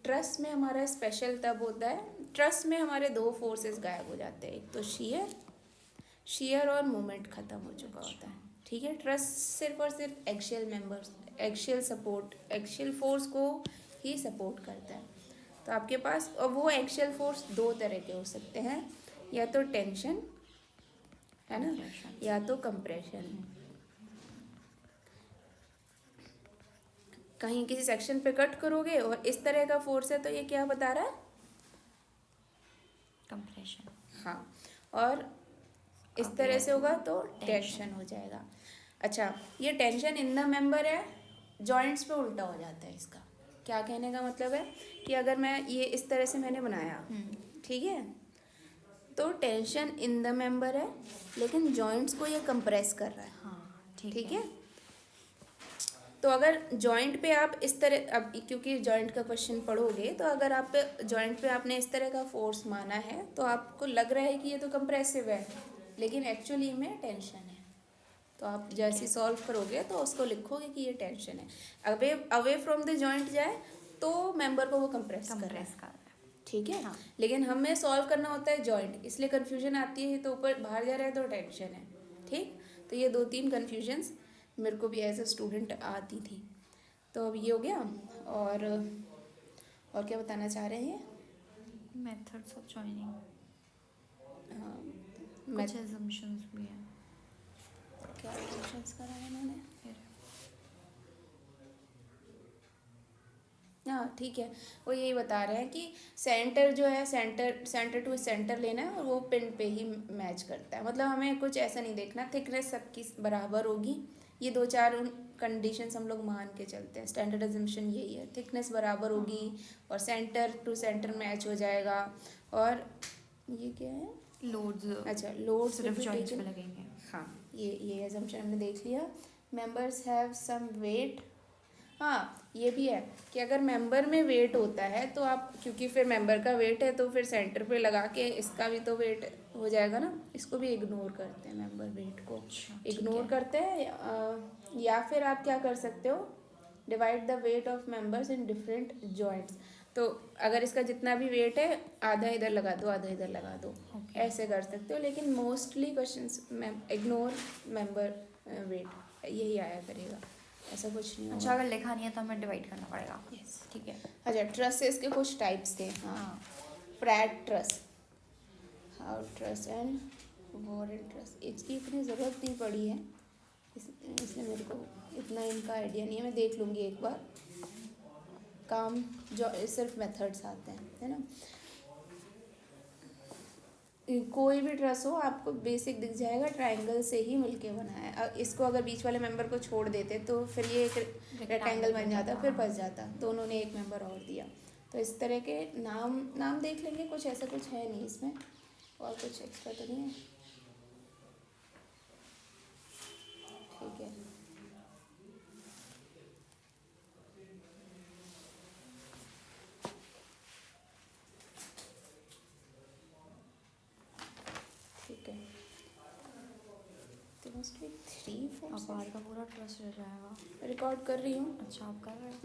ट्रस में हमारा स्पेशल तब होता है, ट्रस में हमारे 2 फोर्सेस गायब हो जाते हैं, एक तो शियर और मूवमेंट खत्म हो चुका होता है। ठीक है, ट्रस सिर्फ और सिर्फ axial members, axial support, axial force को ही सपोर्ट करता है। तो आपके पास, और वो एक्शियल फोर्स 2 तरह के हो सकते हैं, या तो टेंशन है ना, Compression. या तो कंप्रेशन। कहीं किसी सेक्शन पे कट करोगे और इस तरह का फोर्स है तो ये क्या बता रहा है? कंप्रेशन। हाँ, और इस अब तरह ये से होगा तो tension. टेंशन हो जाएगा। अच्छा, ये टेंशन इन द मेंबर है, जॉइंट्स पे उल्टा हो जाता है इसका। क्या कहने का मतलब है कि अगर मैं ये इस तरह से मैंने बनाया, ठीक है, तो टेंशन इन द मेंबर है लेकिन जॉइंट्स को ये कंप्रेस कर रहा है। हाँ ठीक है, तो अगर जॉइंट पे आप इस तरह, अब क्योंकि जॉइंट का क्वेश्चन पढ़ोगे तो अगर आप जॉइंट पे आपने इस तरह का फोर्स माना है तो आपको लग रहा है कि ये तो कंप्रेसिव है, लेकिन एक्चुअली में टेंशन है। तो आप जैसे सॉल्व करोगे तो उसको लिखोगे कि ये टेंशन है। Away away from the joint जाए तो मेंबर को वो कंप्रेस कर रहा है। ठीक है, हाँ। लेकिन हमें सॉल्व करना होता है जॉइंट, इसलिए कन्फ्यूजन आती है, तो ऊपर बाहर जा रहा है तो टेंशन है। ठीक, तो ये 2-3 कन्फ्यूजन्स मेरे को भी एज अ स्टूडेंट आती थी। तो अब ये हो गया, और क्या बताना चाह रहे हैं? मेथड्स ऑफ जॉइनिंग, मैं कुछ assumptions भी हैं। क्या क्वेश्चंस करा है इन्होंने? हाँ ठीक है, वो यही बता रहे हैं कि सेंटर जो है, सेंटर टू सेंटर लेना है और वो पिन पे ही मैच करता है। मतलब हमें कुछ ऐसा नहीं देखना, थिकनेस सबकी बराबर होगी। ये 2-4 कंडीशंस हम लोग मान के चलते हैं, स्टैंडर्ड अजम्पशन यही है, थिकनेस बराबर होगी और सेंटर टू सेंटर मैच हो जाएगा। और ये क्या है? लोड्स। अच्छा, लोड्स सिर्फ जॉइंट्स पे लगेंगे। हाँ, ये अजम्पशन हमने देख लिया। Members have some weight. हाँ, ये भी है कि अगर मेंबर में वेट होता है तो आप, क्योंकि फिर मेंबर का वेट है तो फिर सेंटर पे लगा के इसका भी तो वेट हो जाएगा ना, इसको भी इग्नोर करते हैं, मेंबर वेट को इग्नोर करते हैं। या फिर आप क्या कर सकते हो, divide the weight of members in different joints. तो अगर इसका जितना भी वेट है आधा इधर लगा दो, आधा इधर लगा दो, ऐसे कर सकते हो। लेकिन mostly questions ignore member weight, यही आया करेगा, ऐसा कुछ नहीं अच्छा, होगा। अगर लिखा नहीं है तो हमें डिवाइड करना पड़ेगा। यस, ठीक है। अच्छा, ट्रसेस के कुछ टाइप्स थे। हाँ, Pratt truss, how truss and Warren truss. इसकी इतनी ज़रूरत नहीं पड़ी है, इसलिए मेरे को इतना इनका आइडिया नहीं है, मैं देख लूँगी एक बार। काम जो सिर्फ मेथड्स आते हैं, है ना। कोई भी ट्रस हो आपको बेसिक दिख जाएगा, ट्रायंगल से ही मिलके बना है। इसको अगर बीच वाले मेंबर को छोड़ देते तो फिर ये एक रेक्टेंगल बन जाता, फिर फंस जाता। दोनों ने एक मेंबर और दिया। तो इस तरह के नाम देख लेंगे, कुछ ऐसा कुछ है नहीं इसमें, और कुछ एक्स्ट्रा तो नहीं है। ठीक है, ठीक है, तो मस्ट बी 3-4 अब बाहर का पूरा ट्रस्ट रह जाएगा। रिकॉर्ड कर रही हूँ। अच्छा, आप कर रहे हो?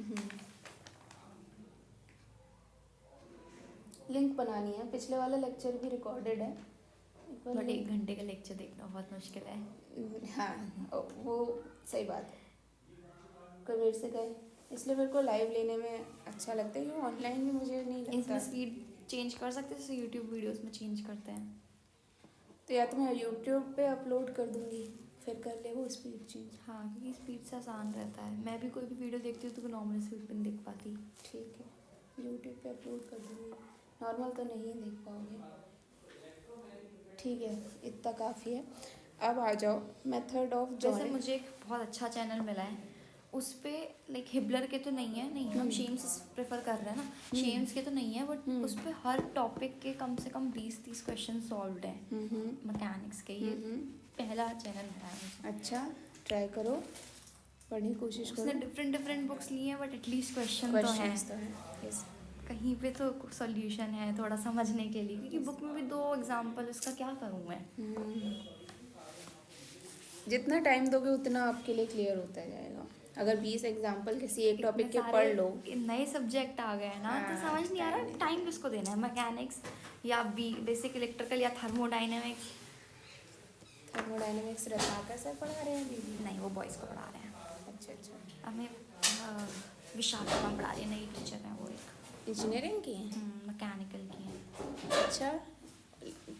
लिंक बनानी है, पिछले वाला लेक्चर भी रिकॉर्डेड है, बट 1 घंटे का लेक्चर देखना बहुत मुश्किल है। हाँ वो सही बात है। कोई मेरे से कहे, इसलिए मेरे को लाइव लेने में अच्छा लगता है, क्योंकि ऑनलाइन में मुझे नहीं लगता। इसमें स्पीड चेंज कर सकते हैं जैसे यूट्यूब वीडियोस में चेंज करते हैं। तो या तो मैं यूट्यूब पे अपलोड कर दूंगी, फिर कर ले वो स्पीड चेंज। हाँ, क्योंकि स्पीड से आसान रहता है। मैं भी कोई भी वीडियो देखती हूँ तो नॉर्मल स्पीड पे नहीं देख पाती। ठीक है, यूट्यूब पे अपलोड कर दूंगी, नॉर्मल तो नहीं देख पाओगे। ठीक है, इतना काफ़ी है। अब आ जाओ मेथड ऑफ जैसे जॉइनिंग। मुझे एक बहुत अच्छा चैनल मिला है, उस पे लाइक हिबलर के तो नहीं है, नहीं हम शेम्स प्रेफर कर रहे हैं ना, शेम्स के तो नहीं है, बट उस पे हर टॉपिक के कम से कम 20-30 क्वेश्चन सॉल्व्ड हैं मैकेनिक्स के। ये पहला चैनल है मुझे। अच्छा, ट्राई करो, पढ़ने की कोशिश उसने करो। डिफरेंट बुक्स लिए हैं, बट एटलीस्ट क्वेश्चन तो हैं। क्वेश्चंस तो हैं, यस। कहीं पे तो सॉल्यूशन है थोड़ा समझने के लिए, क्योंकि बुक में भी 2 एग्जाम्पल, इसका क्या करूँ मैं। जितना टाइम दोगे उतना आपके लिए क्लियर होता जाएगा। अगर 20 एग्जाम्पल किसी एक टॉपिक के इतने पढ़ सारे लो, नए सब्जेक्ट आ गए हैं ना, तो हाँ, समझ नहीं आ रहा टाइम किसको देना है, मैकेनिक्स या बेसिक इलेक्ट्रिकल या थर्मोडाइनमिक्स। थर्मोडायनेमिक्स रत्नाकर सर पढ़ा रहे हैं दीदी? नहीं, वो बॉयज़ को पढ़ा रहे हैं। अच्छा, हमें विशाखा मैम पढ़ा रही है, नई टीचर है वो एक। इंजीनियरिंग की हैं? मैकेनिकल की है। अच्छा,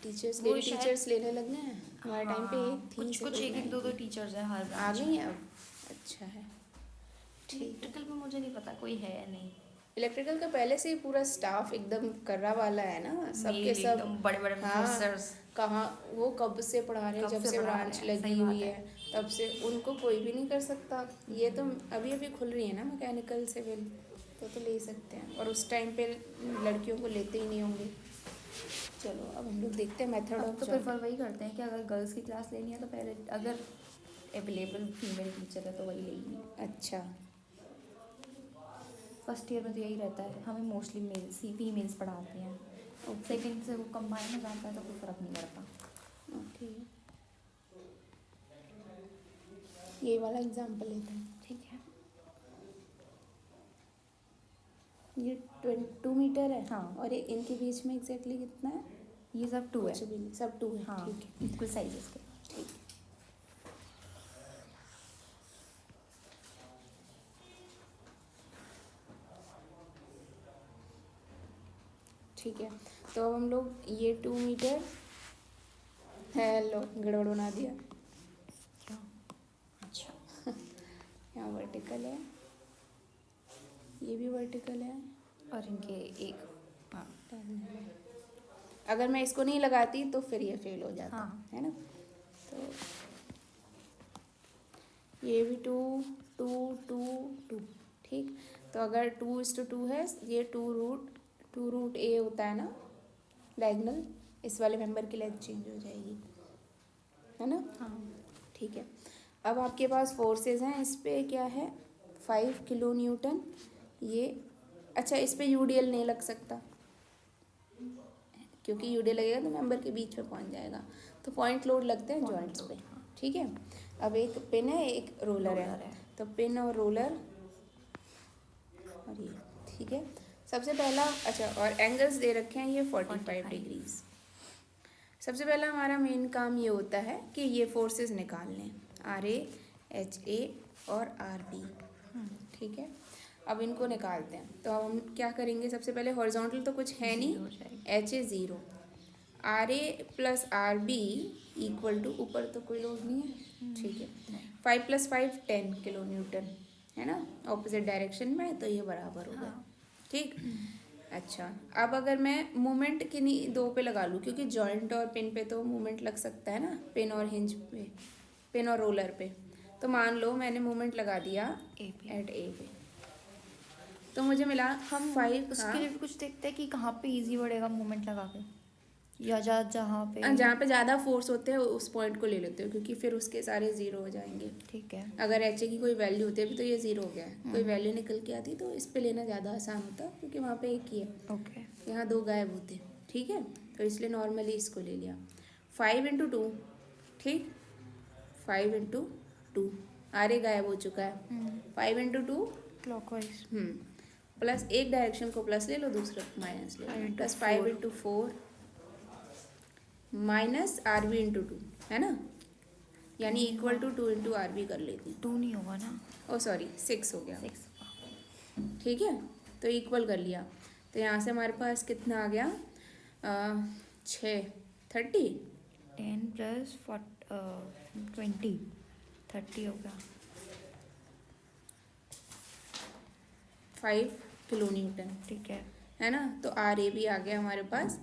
टीचर्स, वो लेडी शायद- टीचर्स लेने लग गए हैं। हमारे टाइम पे एक थी, कुछ सिर्फ एक 2 टीचर्स हैं हर आ गई हैं अब। अच्छा है, ठीक। इलेक्ट्रिकल में मुझे नहीं पता कोई है या नहीं। इलेक्ट्रिकल का पहले से ही पूरा स्टाफ एकदम कर्रा वाला है ना, सबके सब एकदम बड़े-बड़े प्रोफेसर्स। कहाँ वो कब से पढ़ा रहे हैं, कब जब से से पढ़ा रहे ब्रांच हैं, लगी सही बात हुई है। है तब से उनको कोई भी नहीं कर सकता। ये तो अभी अभी खुल रही है ना मैकेनिकल सिविल, तो ले सकते हैं, और उस टाइम पे लड़कियों को लेते ही नहीं होंगे। चलो अब हम लोग देखते हैं मेथड अब ऑफ तो जॉब। प्रेफर वही करते हैं कि अगर गर्ल्स की क्लास लेनी है तो पहले अगर अवेलेबल फीमेल टीचर है तो वही लेगी। अच्छा, फर्स्ट ईयर में तो यही रहता है, हमें मोस्टली मेल्स ही फीमेल्स पढ़ाते हैं। सेकंड से वो कंबाइन हो जाता है तो कोई फ़र्क नहीं पड़ता। ओके, ये वाला एग्जांपल लेते हैं। ठीक है। ये 2 मीटर है। हाँ। और ये इनके बीच में एग्जैक्टली कितना है? ये सब 2 है। कुछ भी नहीं, सब 2 है। हाँ, ठीक है, इक्वल साइजेस के। ठीक। ठीक है, तो अब हम लोग ये 2 मीटर है, लो गड़बड़ बना दिया। क्या? अच्छा। यहाँ वर्टिकल है, ये भी वर्टिकल है, और इनके एक, हाँ अगर मैं इसको नहीं लगाती तो फिर ये फेल हो जाता। हाँ। है ना। तो ये भी 2 2 2 2, ठीक। तो अगर 2:2 है, ये 2 रूट ए होता है ना डायगोनल, इस वाले मेंबर की लेंथ चेंज हो जाएगी, है ना। हाँ। ठीक है, अब आपके पास फोर्सेस हैं, इस पे क्या है 5 किलो न्यूटन। ये अच्छा, इस पे यूडीएल नहीं लग सकता, क्योंकि यूडीएल लगेगा तो मेंबर के बीच में पहुंच जाएगा, तो पॉइंट लोड लगते हैं जॉइंट्स पे। ठीक है, अब एक पिन है, एक रोलर है, तो पिन और रोलर और ये, ठीक है। सबसे पहला, अच्छा, और एंगल्स दे रखे हैं ये 45 डिग्रीज। सबसे पहला हमारा मेन काम ये होता है कि ये फोर्सेस निकाल लें, RA, HA और RB। ठीक है, अब इनको निकालते हैं। तो अब हम क्या करेंगे, सबसे पहले हॉरिजॉन्टल तो कुछ है नहीं, HA 0, RA plus RB equal to, ऊपर तो कोई लोड नहीं है, ठीक है, 5 + 5 10 किलो न्यूटन, है ना, ऑपोजिट डायरेक्शन में, तो ये बराबर हो गया। ठीक। अच्छा, अब अगर मैं मोमेंट किन्हीं 2 पे लगा लूँ, क्योंकि जॉइंट और पिन पे तो मोमेंट लग सकता है ना, पिन और हिंज पे, पिन और रोलर पे। तो मान लो मैंने मोमेंट लगा दिया एट ए पे, तो मुझे मिला हम 5। उसके लिए भी कुछ देखते हैं कि कहाँ पे इजी बढ़ेगा मोमेंट लगा के, या जहाँ पे ज़्यादा फोर्स होते हैं उस पॉइंट को ले लेते हो, क्योंकि फिर उसके सारे 0 हो जाएंगे। ठीक है। अगर HA की कोई वैल्यू होती है, अभी तो ये 0 हो गया है, कोई वैल्यू निकल के आती तो इस पे लेना ज़्यादा आसान होता, क्योंकि वहाँ पे एक ही है, ओके। यहाँ 2 गायब होते। ठीक है, तो इसलिए नॉर्मली इसको ले लिया। 5 × 2, ठीक, 5 × 2, RA गायब हो चुका है। 5 × 2 क्लॉकवाइज। प्लस एक डायरेक्शन को प्लस ले लो, दूसरा माइनस ले लो, plus 5 × 4 minus R B into two, है ना, यानी equal to 2 into R B कर लेती हूँ। 2 नहीं होगा ना, ओ सॉरी 6 हो गया, 6। ठीक है। तो इक्वल कर लिया, तो यहाँ से हमारे पास कितना आ गया, 6 30 10 प्लस 20 30 हो गया। 5 किलो न्यूटन, ठीक है ना। तो आर ए भी आ गया हमारे पास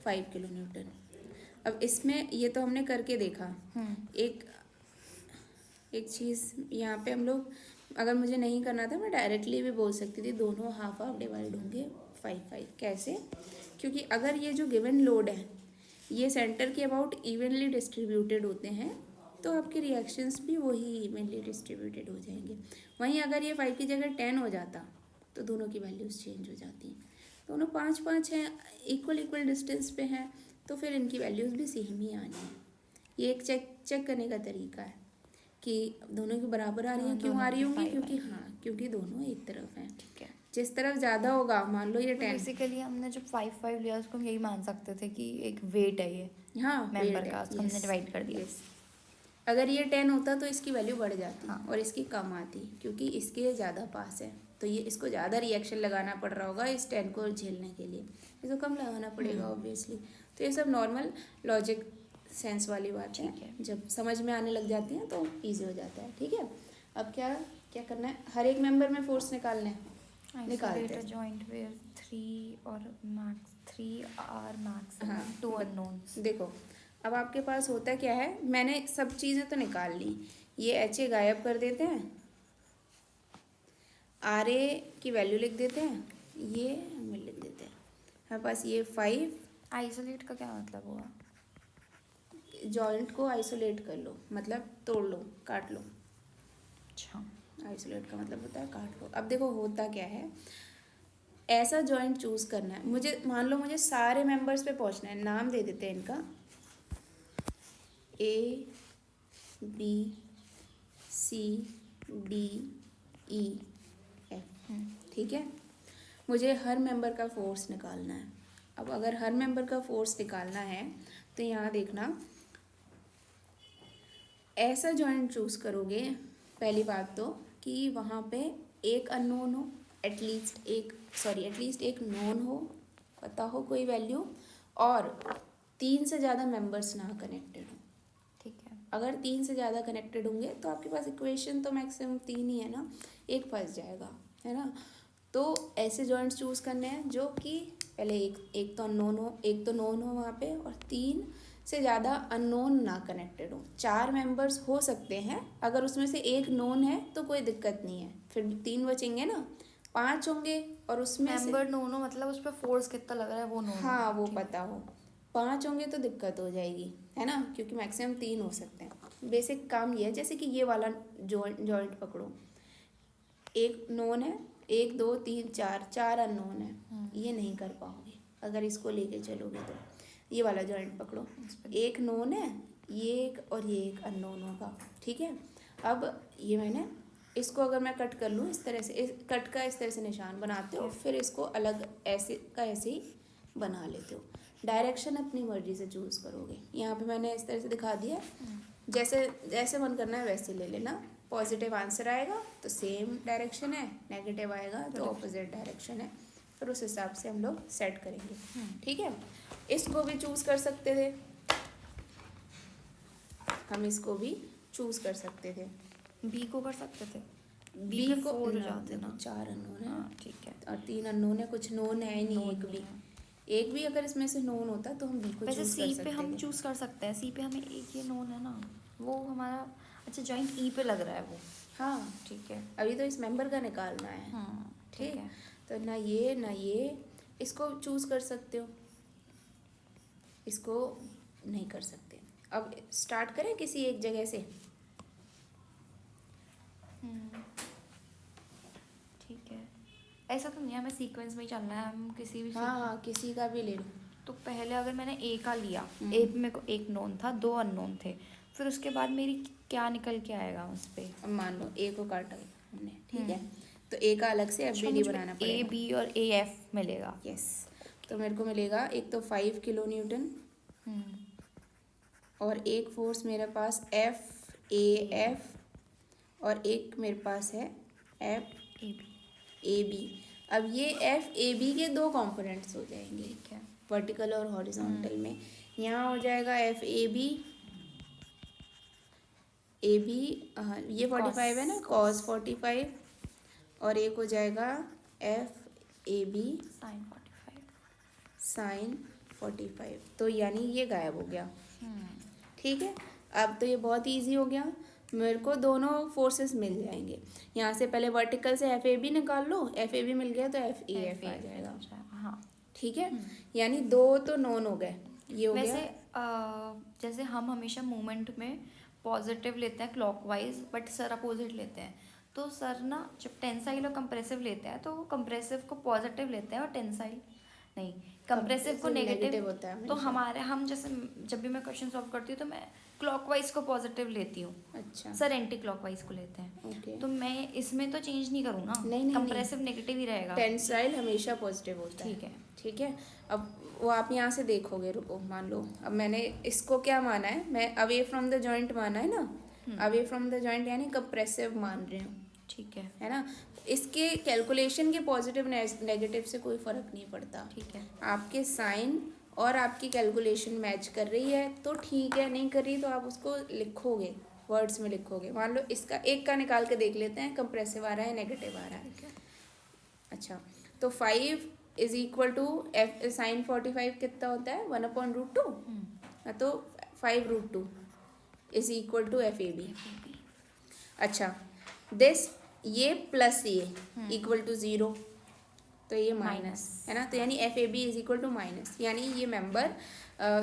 5 किलो न्यूटन। अब इसमें ये तो हमने करके देखा। है। एक चीज़ यहाँ पे हम लोग, अगर मुझे नहीं करना था मैं डायरेक्टली भी बोल सकती थी, दोनों हाफ हाफ डिवाइड होंगे 5 कैसे, क्योंकि अगर ये जो गिवन लोड है ये सेंटर के अबाउट इवनली डिस्ट्रीब्यूटेड होते हैं तो आपके रिएक्शंस भी वही इवनली डिस्ट्रीब्यूटेड हो जाएंगे। वहीं अगर ये 5 की जगह 10 हो जाता तो दोनों की वैल्यूज़ चेंज हो जाती हैं। दोनों 5 हैं, इक्वल डिस्टेंस पे हैं, तो फिर इनकी वैल्यूज़ भी सेम ही आनी है। ये एक चेक करने का तरीका है कि दोनों की बराबर आ रही है, क्यों आ रही होंगी, क्योंकि क्योंकि दोनों एक तरफ हैं। ठीक है। जिस तरफ ज़्यादा होगा, मान लो ये 10, बेसिकली हमने जब 5 लिया उसको हम यही मान सकते थे कि एक वेट है ये हाँ मेंबर weight का, है, उसको हमने yes, डिवाइड कर दिया। yes। अगर ये 10 होता तो इसकी वैल्यू बढ़ जाती हाँ। और इसकी कम आती, क्योंकि इसके ज़्यादा पास है तो ये इसको ज़्यादा रिएक्शन लगाना पड़ रहा होगा इस 10 को झेलने के लिए, इसको कम लगाना पड़ेगा ऑब्वियसली। तो ये सब नॉर्मल लॉजिक सेंस वाली बात है, जब समझ में आने लग जाती हैं तो ईजी हो जाता है। ठीक है, अब क्या क्या करना है, हर एक मेंबर में फोर्स निकालना है, निकालते हैं। जॉइंट वेयर 3 और मैक्स 3 आर मैक्स, हाँ, 2 अननोन्स। देखो अब आपके पास होता क्या है, मैंने सब चीज़ें तो निकाल ली, ये एच ए गायब कर देते हैं, आर ए की वैल्यू लिख देते हैं, ये हम लिख देते हैं हमारे पास ये 5। आइसोलेट का क्या मतलब हुआ? जॉइंट को आइसोलेट कर लो, मतलब तोड़ लो, काट लो। अच्छा, आइसोलेट का मतलब होता है काट लो। अब देखो होता क्या है, ऐसा जॉइंट चूज करना है मुझे, मान लो मुझे सारे मेंबर्स पे पहुंचना है, नाम दे देते हैं इनका A B C D E F, ठीक है। मुझे हर मेंबर का फोर्स निकालना है। अब अगर हर मेंबर का फोर्स निकालना है तो यहाँ देखना, ऐसा जॉइंट चूज करोगे पहली बात तो कि वहाँ पे एक अननोन हो, एटलीस्ट एक नोन हो, पता हो कोई वैल्यू, और 3 से ज़्यादा मेंबर्स ना कनेक्टेड हो। ठीक है। अगर 3 से ज़्यादा कनेक्टेड होंगे तो आपके पास इक्वेशन तो मैक्सिमम 3 ही है ना, एक फंस जाएगा, है ना। तो ऐसे जॉइंट्स चूज़ करने हैं जो कि पहले एक तो अननोन हो, एक तो नोन हो वहाँ पे, और 3 से ज़्यादा अननोन ना कनेक्टेड हो। 4 मेंबर्स हो सकते हैं, अगर उसमें से एक नोन है तो कोई दिक्कत नहीं है, फिर 3 बचेंगे ना, 5 होंगे और उसमें मेंबर नोन हो मतलब उस पर फोर्स कितना लग रहा है वो नोन, हाँ वो पता हो। 5 होंगे तो दिक्कत हो जाएगी, है ना, क्योंकि मैक्सिमम 3 हो सकते हैं। बेसिक काम ये है, जैसे कि ये वाला जॉइंट पकड़ो, एक नोन है, 1 2 3 4 अननोन है, ये नहीं कर पाओगे अगर इसको लेके चलोगे तो। ये वाला जॉइंट पकड़ो, एक नोन है, ये एक और ये एक अननोन होगा, ठीक है। अब ये मैंने इसको अगर मैं कट कर लूँ इस तरह से, कट का इस तरह से निशान बनाते हो, फिर इसको अलग ऐसे का ऐसे ही बना लेते हो। डायरेक्शन अपनी मर्जी से चूज़ करोगे, यहाँ पे मैंने इस तरह से दिखा दिया, जैसे जैसे मन करना है वैसे ले लेना। पॉजिटिव आंसर आएगा तो सेम डायरेक्शन है, नेगेटिव आएगा तो ऑपोजिट डायरेक्शन है, फिर उस हिसाब से हम लोग सेट करेंगे, ठीक है। इसको भी चूज़ कर सकते थे हम, इसको भी चूज़ कर सकते थे। बी को कर सकते थे, बी को 4 हो जाते ना, 4 अननोन है, हाँ ठीक है। और 3 अननोन है, कुछ नोन है ही नहीं, एक भी अगर इसमें से नोन होता तो हम बी को वैसे चूज कर सी सकते पे हम थे। चूज कर सकते हैं, सी पे हमें एक ये नोन है ना, वो हमारा अच्छा जॉइंट ई पे लग रहा है वो, हाँ ठीक है। अभी तो इस मेंबर का निकालना है, हाँ ठीक है। तो ना ये इसको चूज कर सकते हो, इसको नहीं कर सकते। अब स्टार्ट करें किसी एक जगह से, ठीक है। ऐसा तो नहीं है हमें सीक्वेंस में ही चलना है, हम किसी भी हाँ किसी का भी ले लो। तो पहले अगर मैंने ए का लिया, ए पे मेरे को एक नोन था, 2 अननोन थे, फिर उसके बाद मेरी क्या निकल के आएगा उस पे? अब मान लो ए को काटा हमने, ठीक है, तो ए का अलग से एफबीडी बनाना ए पड़ेगा। बी और ए एफ मिलेगा। यस, तो मेरे को मिलेगा एक तो 5 किलो न्यूटन और एक फोर्स मेरे पास एफ ए एफ और एक मेरे पास है F A B. A B. अब ये एफ ए बी के दो कंपोनेंट्स हो जाएंगे, ठीक है। वर्टिकल और हॉरिजॉन्टल में। यहाँ हो जाएगा एफ ए बी ये 45 है ना, कॉस 45, और एक हो जाएगा F A B sine 45। Sine 45। तो यानी ये गायब हो गया। ठीक है, अब तो ये बहुत इजी हो गया, मेरे को दोनों फोर्सेस मिल जाएंगे। यहाँ से पहले वर्टिकल से एफ ए बी निकाल लो, एफ ए बी मिल गया तो एफ ए एफ आ जाएगा। हाँ ठीक है, यानी दो तो नॉन हो गए, ये हो वैसे गया। जैसे हम हमेशा मूवमेंट में पॉजिटिव लेते हैं क्लॉकवाइज, बट सर अपोजिट लेते हैं। तो सर ना जब टेंसाइल और कंप्रेसिव लेते हैं तो वो कंप्रेसिव को पॉजिटिव लेते हैं और टेंसाइल नहीं, कंप्रेसिव को नेगेटिव होता है तो हमेशा। हम जैसे जब भी मैं क्वेश्चन सॉल्व करती हूँ तो मैं क्लॉकवाइज को पॉजिटिव लेती हूँ, अच्छा सर एंटी क्लॉकवाइज को लेते हैं। ओके, तो मैं इसमें तो चेंज नहीं करूँ ना, नहीं, कंप्रेसिव नेगेटिव ही रहेगा। टेंसाइल हमेशा पॉजिटिव होता है। ठीक है। ठीक है, अब वो आप यहाँ से देखोगे, रुको, मान लो अब मैंने इसको क्या माना है, मैं अवे फ्रॉम द जॉइंट माना है ना, अवे फ्रॉम द जॉइंट यानी कंप्रेसिव मान रही हूँ, ठीक है ना। इसके कैलकुलेशन के पॉजिटिव नेगेटिव से कोई फर्क नहीं पड़ता। ठीक है। आपके साइन और आपकी कैलकुलेशन मैच कर रही है तो ठीक है, नहीं कर रही तो आप उसको लिखोगे, वर्ड्स में लिखोगे। मान लो इसका एक का निकाल के देख लेते हैं, कंप्रेसिव आ रहा है नेगेटिव आ रहा है। अच्छा, तो 5 is equal to F sine 45 कितना होता है, 1/√2, तो 5√2 is equal to F A B. अच्छा, दिस ये प्लस ये इक्वल टू 0, तो ये माइनस है ना, तो यानी F A B is equal to minus, यानी ये मेंबर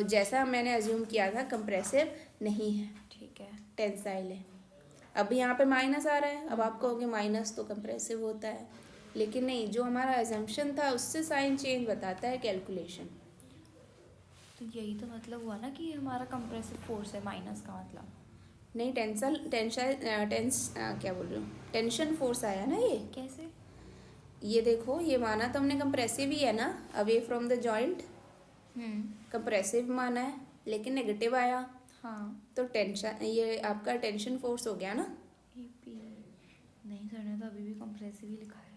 जैसा मैंने अज्यूम किया था कंप्रेसिव नहीं है, ठीक है, टेंसाइल है। अब यहाँ पे माइनस आ रहा है, अब आप कहोगे माइनस तो कंप्रेसिव होता है, लेकिन नहीं, जो हमारा एजम्पशन था उससे साइन चेंज बताता है कैलकुलेशन। तो यही तो मतलब हुआ ना कि हमारा कंप्रेसिव फोर्स है माइनस का मतलब। नहीं, क्या बोल रही हूँ, टेंशन फोर्स आया ना ये। कैसे? ये देखो, ये माना तो हमने कंप्रेसिव ही है ना, away from the joint compressive माना है, लेकिन नेगेटिव आया, हाँ, तो टेंशन, ये आपका टेंशन फोर्स हो गया ना। एपी नहीं, सर ने तो अभी भी कंप्रेसिव ही लिखा है।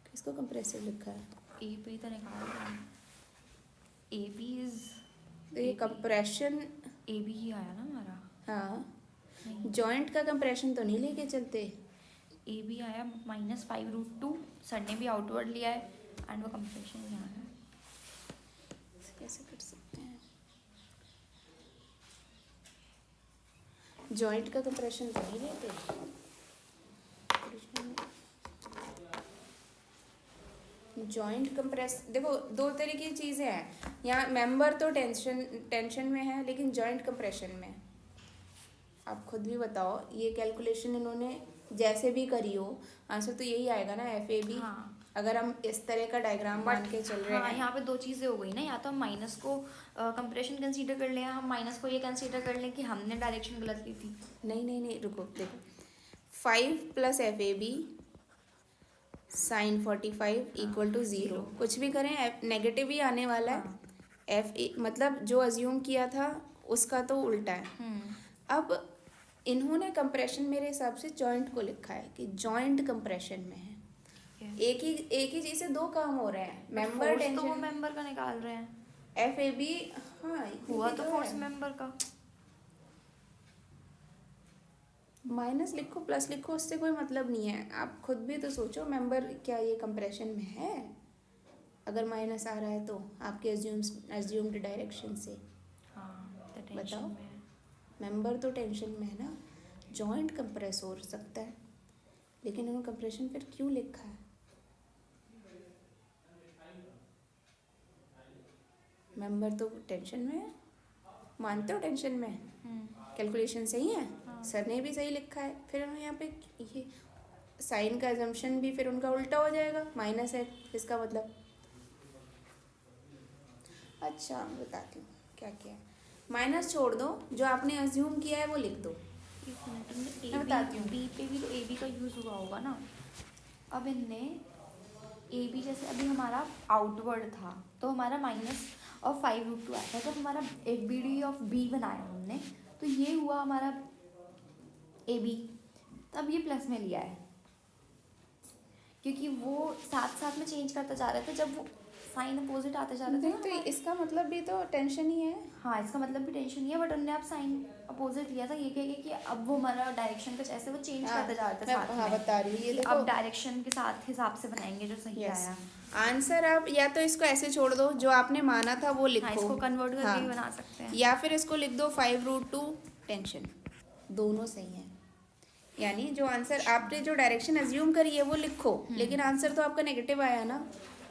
किसको कंप्रेसिव लिखा है? एपी तो निकाल रहा, एपी इज, तो ये कंप्रेशन, एबी ही आया ना हमारा। हाँ, नहीं, जॉइंट का कंप्रेशन तो नहीं लेके चलते। ए बी आया -5√2, सर ने भी आउटवर्ड लिया है एंड वो कंप्रेशन यहाँ है। कैसे कर सकते हैं, जॉइंट का कंप्रेशन तो नहीं लेते। जॉइंट कंप्रेस, देखो दो तरह की चीज़ें हैं, यहाँ मेंबर तो टेंशन में है, लेकिन जॉइंट कंप्रेशन में। आप खुद भी बताओ, ये कैलकुलेशन इन्होंने जैसे भी करी हो, आंसर तो यही आएगा ना, एफ ए बी। हाँ, अगर हम इस तरह का डायग्राम मान के चल रहे हाँ, हैं। यहाँ पे दो चीज़ें हो गई ना, या तो हम माइनस को कंप्रेशन कंसीडर कर लें, या हम माइनस को ये कंसीडर कर लें कि हमने डायरेक्शन गलत ली थी। नहीं, रुको, देखो 5 plus F A B sine 45 equal to 0, कुछ भी करें नेगेटिव ही आने वाला है। हाँ। एफ ए मतलब जो अज्यूम किया था उसका तो उल्टा है। अब इन्होंने कंप्रेशन मेरे हिसाब से जॉइंट को लिखा है कि जॉइंट कंप्रेशन में है। एक ही चीज़ से दो काम हो रहे हैं, मेंबर टेंशन, तो वो मेंबर का निकाल रहे हैं, एफ ए बी, हाँ हुआ तो फोर्स मेंबर का। माइनस लिखो प्लस लिखो, उससे कोई मतलब नहीं है। आप खुद भी तो सोचो, मेंबर क्या ये कंप्रेशन में है? अगर माइनस आ रहा है तो आपके अज्यूम्ड डायरेक्शन से हाँ, तो बताओ। टेंशन में है। मेंबर तो टेंशन में है ना, जॉइंट कंप्रेस हो सकता है, लेकिन उन्होंने कंप्रेशन फिर क्यों लिखा है? मेंबर तो टेंशन में है, मानते हो टेंशन में है, कैलकुलेशन सही है, हाँ। सर ने भी सही लिखा है, फिर हम यहाँ पे ये साइन का अजम्पशन भी फिर उनका उल्टा हो जाएगा, माइनस है इसका मतलब। अच्छा, बताती हूँ क्या क्या है। माइनस छोड़ दो, जो आपने अज्यूम किया है वो लिख दो। एक मिनट, मैं बताती हूँ। बी पे भी तो ए बी का यूज़ हुआ होगा ना। अब इनने ए बी जैसे अभी हमारा आउटवर्ड था तो हमारा माइनस और 5√2 आया था, तो हमारा एक बी डी ऑफ बी बनाया हमने, तो ये हुआ हमारा ए बी। तब ये प्लस में लिया है क्योंकि वो साथ साथ में चेंज करता जा रहे थे, जब वो साइन अपोजिट आते जा रहे थे नहीं ना तो हमारे। इसका मतलब भी तो टेंशन ही है। हाँ, इसका मतलब भी टेंशन नहीं है, बट उनने अब साइन अपोजिट लिया था, ये कह के कि अब वो हमारा डायरेक्शन कुछ ऐसे वो चेंज हाँ, करते जा रहे थे मैं साथ हाँ में, बता रही हूँ, ये कि देखो अब डायरेक्शन के साथ हिसाब से बनाएंगे जो सही यस आया। आंसर। आप या तो इसको ऐसे छोड़ दो, जो आपने माना था वो लिखो। हाँ, इसको कन्वर्ट करके हाँ, भी बना सकते हैं। या फिर इसको लिख दो 5√2 टेंशन, दोनों सही हैं। यानी जो आंसर आपने जो डायरेक्शन अज्यूम करी है वो लिखो, लेकिन आंसर तो आपका नेगेटिव आया ना,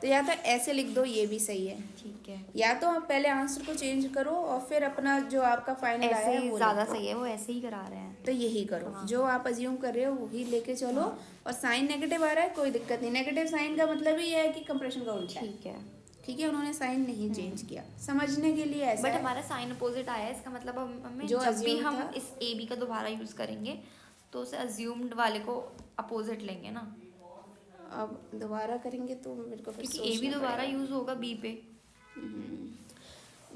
तो या तो ऐसे लिख दो, ये भी सही है। ठीक है, या तो आप पहले आंसर को चेंज करो और फिर अपना जो आपका फाइनल आया ऐसे है ही वो ज़्यादा लिखो। सही है, वो ऐसे ही करा रहे हैं। तो यही करो, हाँ। जो आप अज्यूम कर रहे हो वही लेके चलो। और साइन नेगेटिव आ रहा है, कोई दिक्कत नहीं। नेगेटिव साइन का मतलब ही है कि कंप्रेशन का उल्टा है। ठीक है, ठीक है, उन्होंने साइन नहीं चेंज किया, समझने के लिए ऐसा बट है। हमारा साइन अपोजिट आया है, इसका मतलब हमें जो जब भी assumed हम था- इस ए बी का दोबारा यूज़ करेंगे तो उसे अज्यूम्ड वाले को अपोजिट लेंगे ना, अब दोबारा करेंगे तो मेरे को फिर क्योंकि ए बी दोबारा यूज़ होगा बी पे।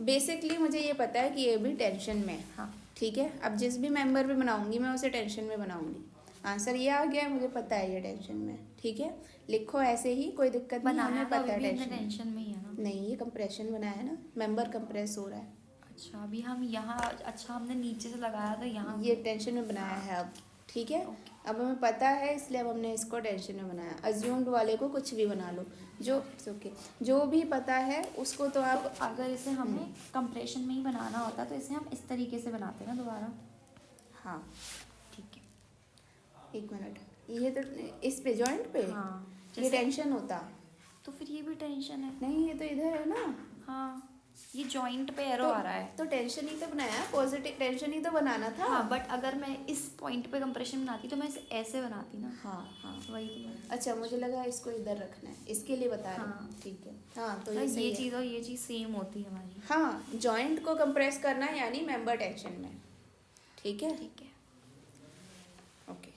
बेसिकली मुझे ये पता है कि ये भी टेंशन में है। हाँ, ठीक है, अब जिस भी मेंबर पे बनाऊंगी मैं उसे टेंशन में बनाऊंगी। आंसर ये आ गया है, मुझे पता है ये टेंशन में है। ठीक है, लिखो ऐसे ही, कोई दिक्कत नहीं, बनाया हमें तो पता अभी है भी हमने टेंशन में। टेंशन में ही है ना। नहीं, ये कंप्रेशन बनाया है ना, मेंबर कंप्रेस हो रहा है। अच्छा, अभी हम यहाँ, अच्छा हमने नीचे से लगाया था यहाँ। ये टेंशन में बनाया है अब। ठीक है, अब हमें पता है इसलिए अब हमने इसको टेंशन में बनाया। अज्यूम्ड वाले को कुछ भी बना लो, जो ओके, जो भी पता है उसको तो आप तो अगर इसे हमें कंप्रेशन में ही बनाना होता तो इसे हम इस तरीके से बनाते ना दोबारा। हाँ, ठीक है, एक मिनट, ये तो इस पे जॉइंट पे हाँ, ये जैसे टेंशन होता तो फिर ये भी टेंशन है। नहीं, ये तो इधर है ना। हाँ, ये जॉइंट पे एरो आ रहा है। तो टेंशन ही तो बनाया, पॉजिटिव टेंशन ही तो बनाना था। हाँ, बट अगर मैं इस पॉइंट पे कंप्रेशन बनाती तो मैं इसे ऐसे बनाती ना। हाँ हाँ, वही तो मैं, अच्छा मुझे लगा इसको इधर रखना है, इसके लिए बता रहे हाँ। हैं। ठीक है, हाँ तो तो ये सही ये है। चीज़ और ये चीज़ सेम होती है हमारी। हाँ, जॉइंट को कंप्रेस करना है यानी मेंबर टेंशन में। ठीक है, ठीक है, ओके,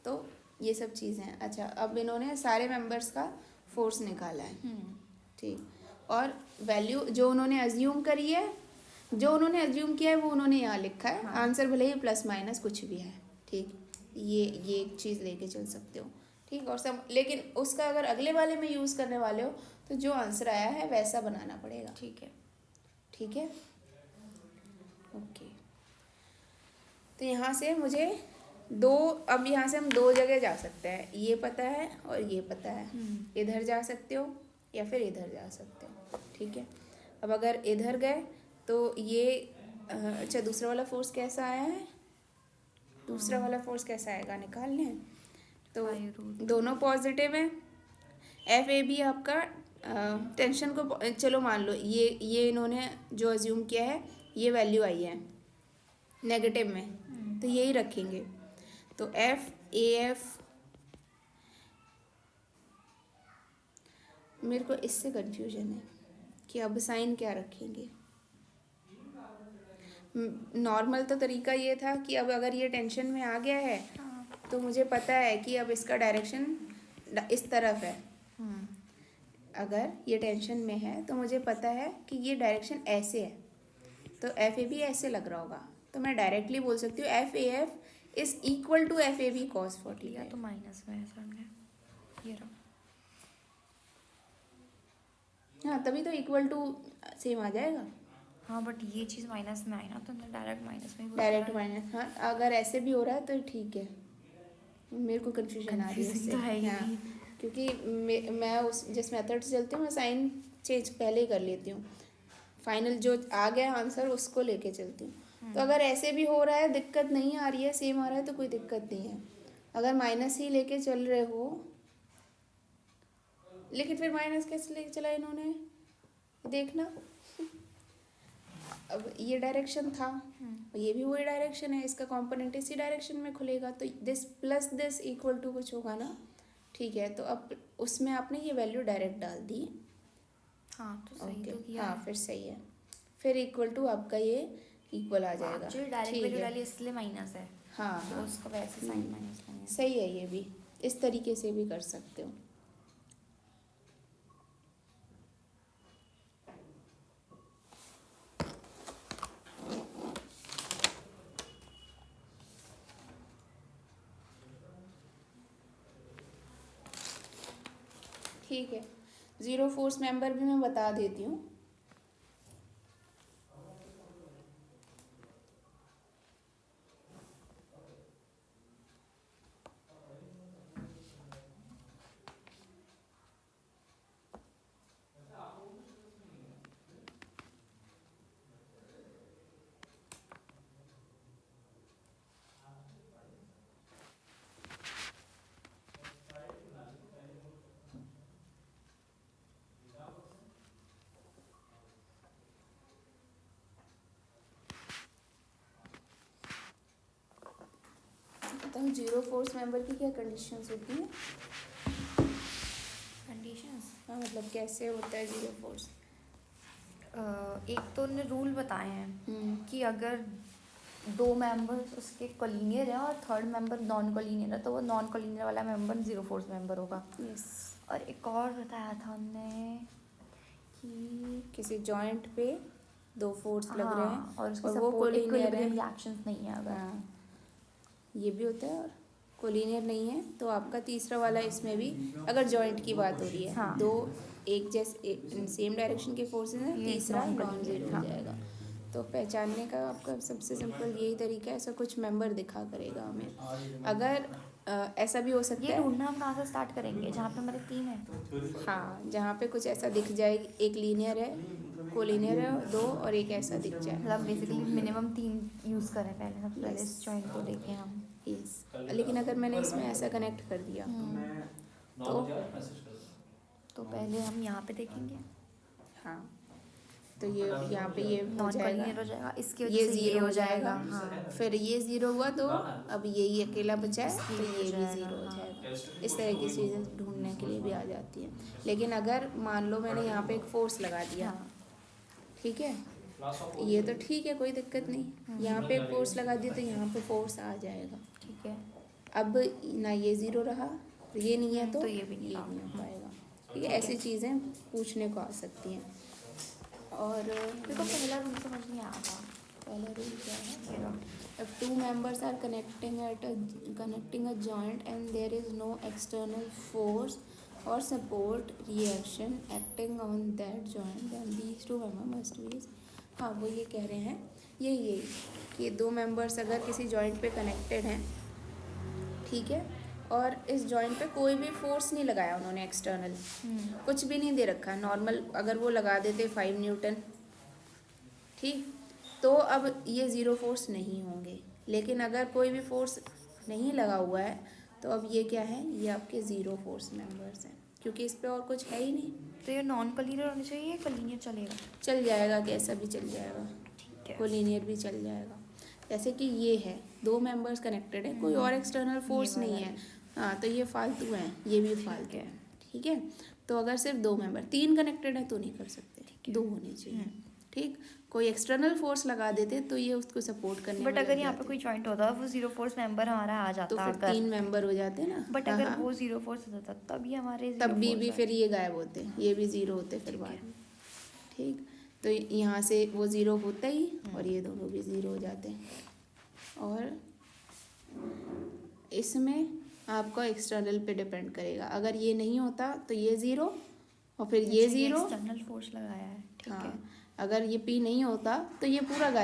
तो ये सब चीज़ें। अच्छा, अब इन्होंने सारे मेंबर्स का फोर्स निकाला है। ठीक, और वैल्यू जो उन्होंने अज्यूम करी है, जो उन्होंने अज्यूम किया है वो उन्होंने यहाँ लिखा है। हाँ। आंसर भले ही प्लस माइनस कुछ भी है। ठीक, ये एक चीज़ लेके चल सकते हो। ठीक, और सब, लेकिन उसका अगर अगले वाले में यूज़ करने वाले हो तो जो आंसर आया है वैसा बनाना पड़ेगा। ठीक है, ठीक है, ओके। तो यहाँ से मुझे दो, अब यहाँ से हम दो जगह जा सकते हैं, ये पता है और ये पता है। इधर जा सकते हो या फिर इधर जा सकते हो। ठीक है, अब अगर इधर गए तो ये अच्छा, दूसरा वाला फोर्स कैसा आया है, दूसरा वाला फोर्स कैसा आएगा निकाल लें। तो 5√2 दोनों पॉजिटिव हैं। एफ ए बी आपका टेंशन को चलो मान लो, ये इन्होंने जो अज्यूम किया है ये वैल्यू आई है नेगेटिव में, तो यही रखेंगे। तो एफ ए एफ, मेरे को इससे कंफ्यूजन है कि अब साइन क्या रखेंगे। नॉर्मल तो तरीका ये था कि अब अगर ये टेंशन में आ गया है तो मुझे पता है कि अब इसका डायरेक्शन इस तरफ है। अगर ये टेंशन में है तो मुझे पता है कि ये डायरेक्शन ऐसे है, तो एफ ए बी ऐसे लग रहा होगा, तो मैं डायरेक्टली बोल सकती हूँ F A F is equal to F A B cos 40। या तो माइनस में है सामने, ये रहा। हाँ, तभी तो इक्वल टू सेम आ जाएगा। हाँ, बट ये चीज़ माइनस में आई ना, तो हमने डायरेक्ट माइनस में ही बोला डायरेक्ट है। माइनस, हाँ अगर ऐसे भी हो रहा है तो ठीक है। मेरे को कंफ्यूजन आ रही है Confusing इससे। तो है ही। हाँ, क्योंकि मैं उस जिस मेथड से चलती हूँ मैं साइन चेंज पहले ही कर लेती हूँ, फाइनल जो आ गया आंसर उसको लेके चलती हूँ। तो अगर ऐसे भी हो रहा है, दिक्कत नहीं आ रही है, सेम आ रहा है तो कोई दिक्कत नहीं है। अगर माइनस ही लेके चल रहे हो, लेकिन फिर माइनस कैसे लेके चला इन्होंने, देखना। अब ये डायरेक्शन था, ये भी वही डायरेक्शन है, इसका कंपोनेंट इसी डायरेक्शन में खुलेगा, तो this plus this equal to कुछ होगा ना। ठीक है, तो अब उसमें आपने ये वैल्यू डायरेक्ट डाल दी। हाँ, तो सही ओके, तो किया हाँ है। फिर सही है, फिर इक्वल टू आपका ये इक्वल आ जाएगा। जो डायरेक्ट ठीक वैल्यू है, डाली इसलिए माइनस है, हाँ तो हाँ उसका वैसे साइन माइनस में है। सही है, ये भी इस तरीके से भी कर सकते हो। ठीक है, ज़ीरो फोर्स मेंबर भी मैं बता देती हूँ। बताऊँ जीरो फोर्स मेंबर की क्या कंडीशंस होती हैं? कंडीशंस हाँ, मतलब कैसे होता है जीरो फोर्स? एक तो उन्होंने रूल बताए हैं कि अगर 2 मेंबर्स उसके कोलिनियर है और थर्ड मेंबर नॉन कोलिनियर है तो वो नॉन कोलिनियर वाला मेंबर ज़ीरो फोर्स मेंबर होगा। यस। और एक और बताया था उनने कि किसी जॉइंट पे दो फोर्स लग रहे हैं और उसकी और वो सपोर्ट कोलिनियर है। इक्विलिब्रियम रिएक्शंस नहीं है अगर। हाँ, ये भी होता है। और कोलिनियर नहीं है तो आपका तीसरा वाला इसमें भी, अगर जॉइंट की बात हो रही है, हाँ। दो एक जैसे सेम डायरेक्शन के फोर्सेस हैं, ये तीसरा नॉन non-collinear, जीरो हो हाँ। जाएगा। तो पहचानने का आपका सबसे सिंपल यही तरीका है, ऐसा कुछ मेंबर दिखा करेगा हमें। अगर ऐसा भी हो सकता ये है, ढूंढना हम कहाँ से स्टार्ट करेंगे जहाँ पे हमारे 3 है। हाँ, जहाँ पे कुछ ऐसा दिख जाए, एक लीनियर है, कोलिनियर है दो, और एक ऐसा दिख जाए। मतलब बेसिकली मिनिमम 3 यूज़ करें पहले, सबसे पहले Yes. इस जॉइंट को देखें हम। यस, लेकिन अगर मैंने इसमें ऐसा कनेक्ट कर दिया तो मैसेज कर दो। तो पहले हम यहाँ पे देखेंगे, हाँ, तो ये यहाँ पे ये हो नॉन जाएगा, कोलिनियर हो जाएगा, इसकी वजह ये से ज़ीरो हो जाएगा। हाँ। फिर ये ज़ीरो हुआ तो अब यही अकेला बचा है तो ये भी जाएगा, ज़ीरो हो हाँ। जाएगा। इस तरह की चीज़ें ढूंढने के लिए भी आ जाती हैं। लेकिन अगर मान लो मैंने यहाँ पे एक फोर्स लगा दिया, हाँ। ठीक है, ये तो ठीक है, कोई दिक्कत नहीं। यहाँ पे एक फोर्स लगा दिया तो यहाँ पे फोर्स आ जाएगा। ठीक है। अब ना ये ज़ीरो रहा, ये नहीं है तो ये भी नहीं हो पाएगा। ठीक है, ठीक है। ऐसी चीज़ें पूछने को आ सकती हैं। और मेरे को पहला रूल समझ नहीं आया था। पहला रूल क्या है? ये रहा। If two members are connecting a joint and there is no external force or support reaction acting on that joint, then these two members must be, हाँ, वो ये कह रहे हैं, यही कि दो मेंबर्स अगर किसी जॉइंट पे कनेक्टेड हैं, ठीक है, और इस जॉइंट पे कोई भी फोर्स नहीं लगाया उन्होंने, एक्सटर्नल कुछ भी नहीं दे रखा, नॉर्मल अगर वो लगा देते 5 न्यूटन, ठीक, तो अब ये ज़ीरो फोर्स नहीं होंगे। लेकिन अगर कोई भी फोर्स नहीं लगा हुआ है तो अब ये क्या है, ये आपके ज़ीरो फोर्स मेंबर्स हैं, क्योंकि इस पे और कुछ है ही नहीं। तो ये नॉन कोलिनियर होना चाहिए, कोलिनियर चलेगा? चल जाएगा, कैसा भी चल जाएगा, ठीक है। कोलिनियर भी चल जाएगा। जैसे कि ये है, दो मेंबर्स कनेक्टेड है, कोई और एक्सटर्नल फोर्स नहीं है, हाँ, तो ये फालतू हैं, ये भी फालतू है, ठीक है। तो अगर सिर्फ दो मेंबर, 3 कनेक्टेड है तो नहीं कर सकते, 2 होने चाहिए, ठीक। कोई एक्सटर्नल फोर्स लगा देते तो ये उसको सपोर्ट करने में बट लग अगर यहाँ पे जाते। कोई जॉइंट होता वो ज़ीरो फोर्स मेंबर हमारा आ जाता तो फिर अगर 3 मेंबर हो जाते ना। बट हाँ, अगर हाँ, वो ज़ीरो फोर्स होता तब ये हमारे तब zero भी force है। फिर ये गायब होते, ये भी ज़ीरो होते फिर बाद में, ठीक। तो यहाँ से वो ज़ीरो होता ही और ये दोनों भी ज़ीरो हो जाते हैं। और इसमें आपका एक्सटर्नल पे डिपेंड करेगा, अगर ये नहीं होता तो ये ज़ीरो और फिर ये ज़ीरो, एक्सटर्नल फोर्स लगाया है, ठीक है। हाँ, अगर ये पी नहीं होता तो ये पूरा गायब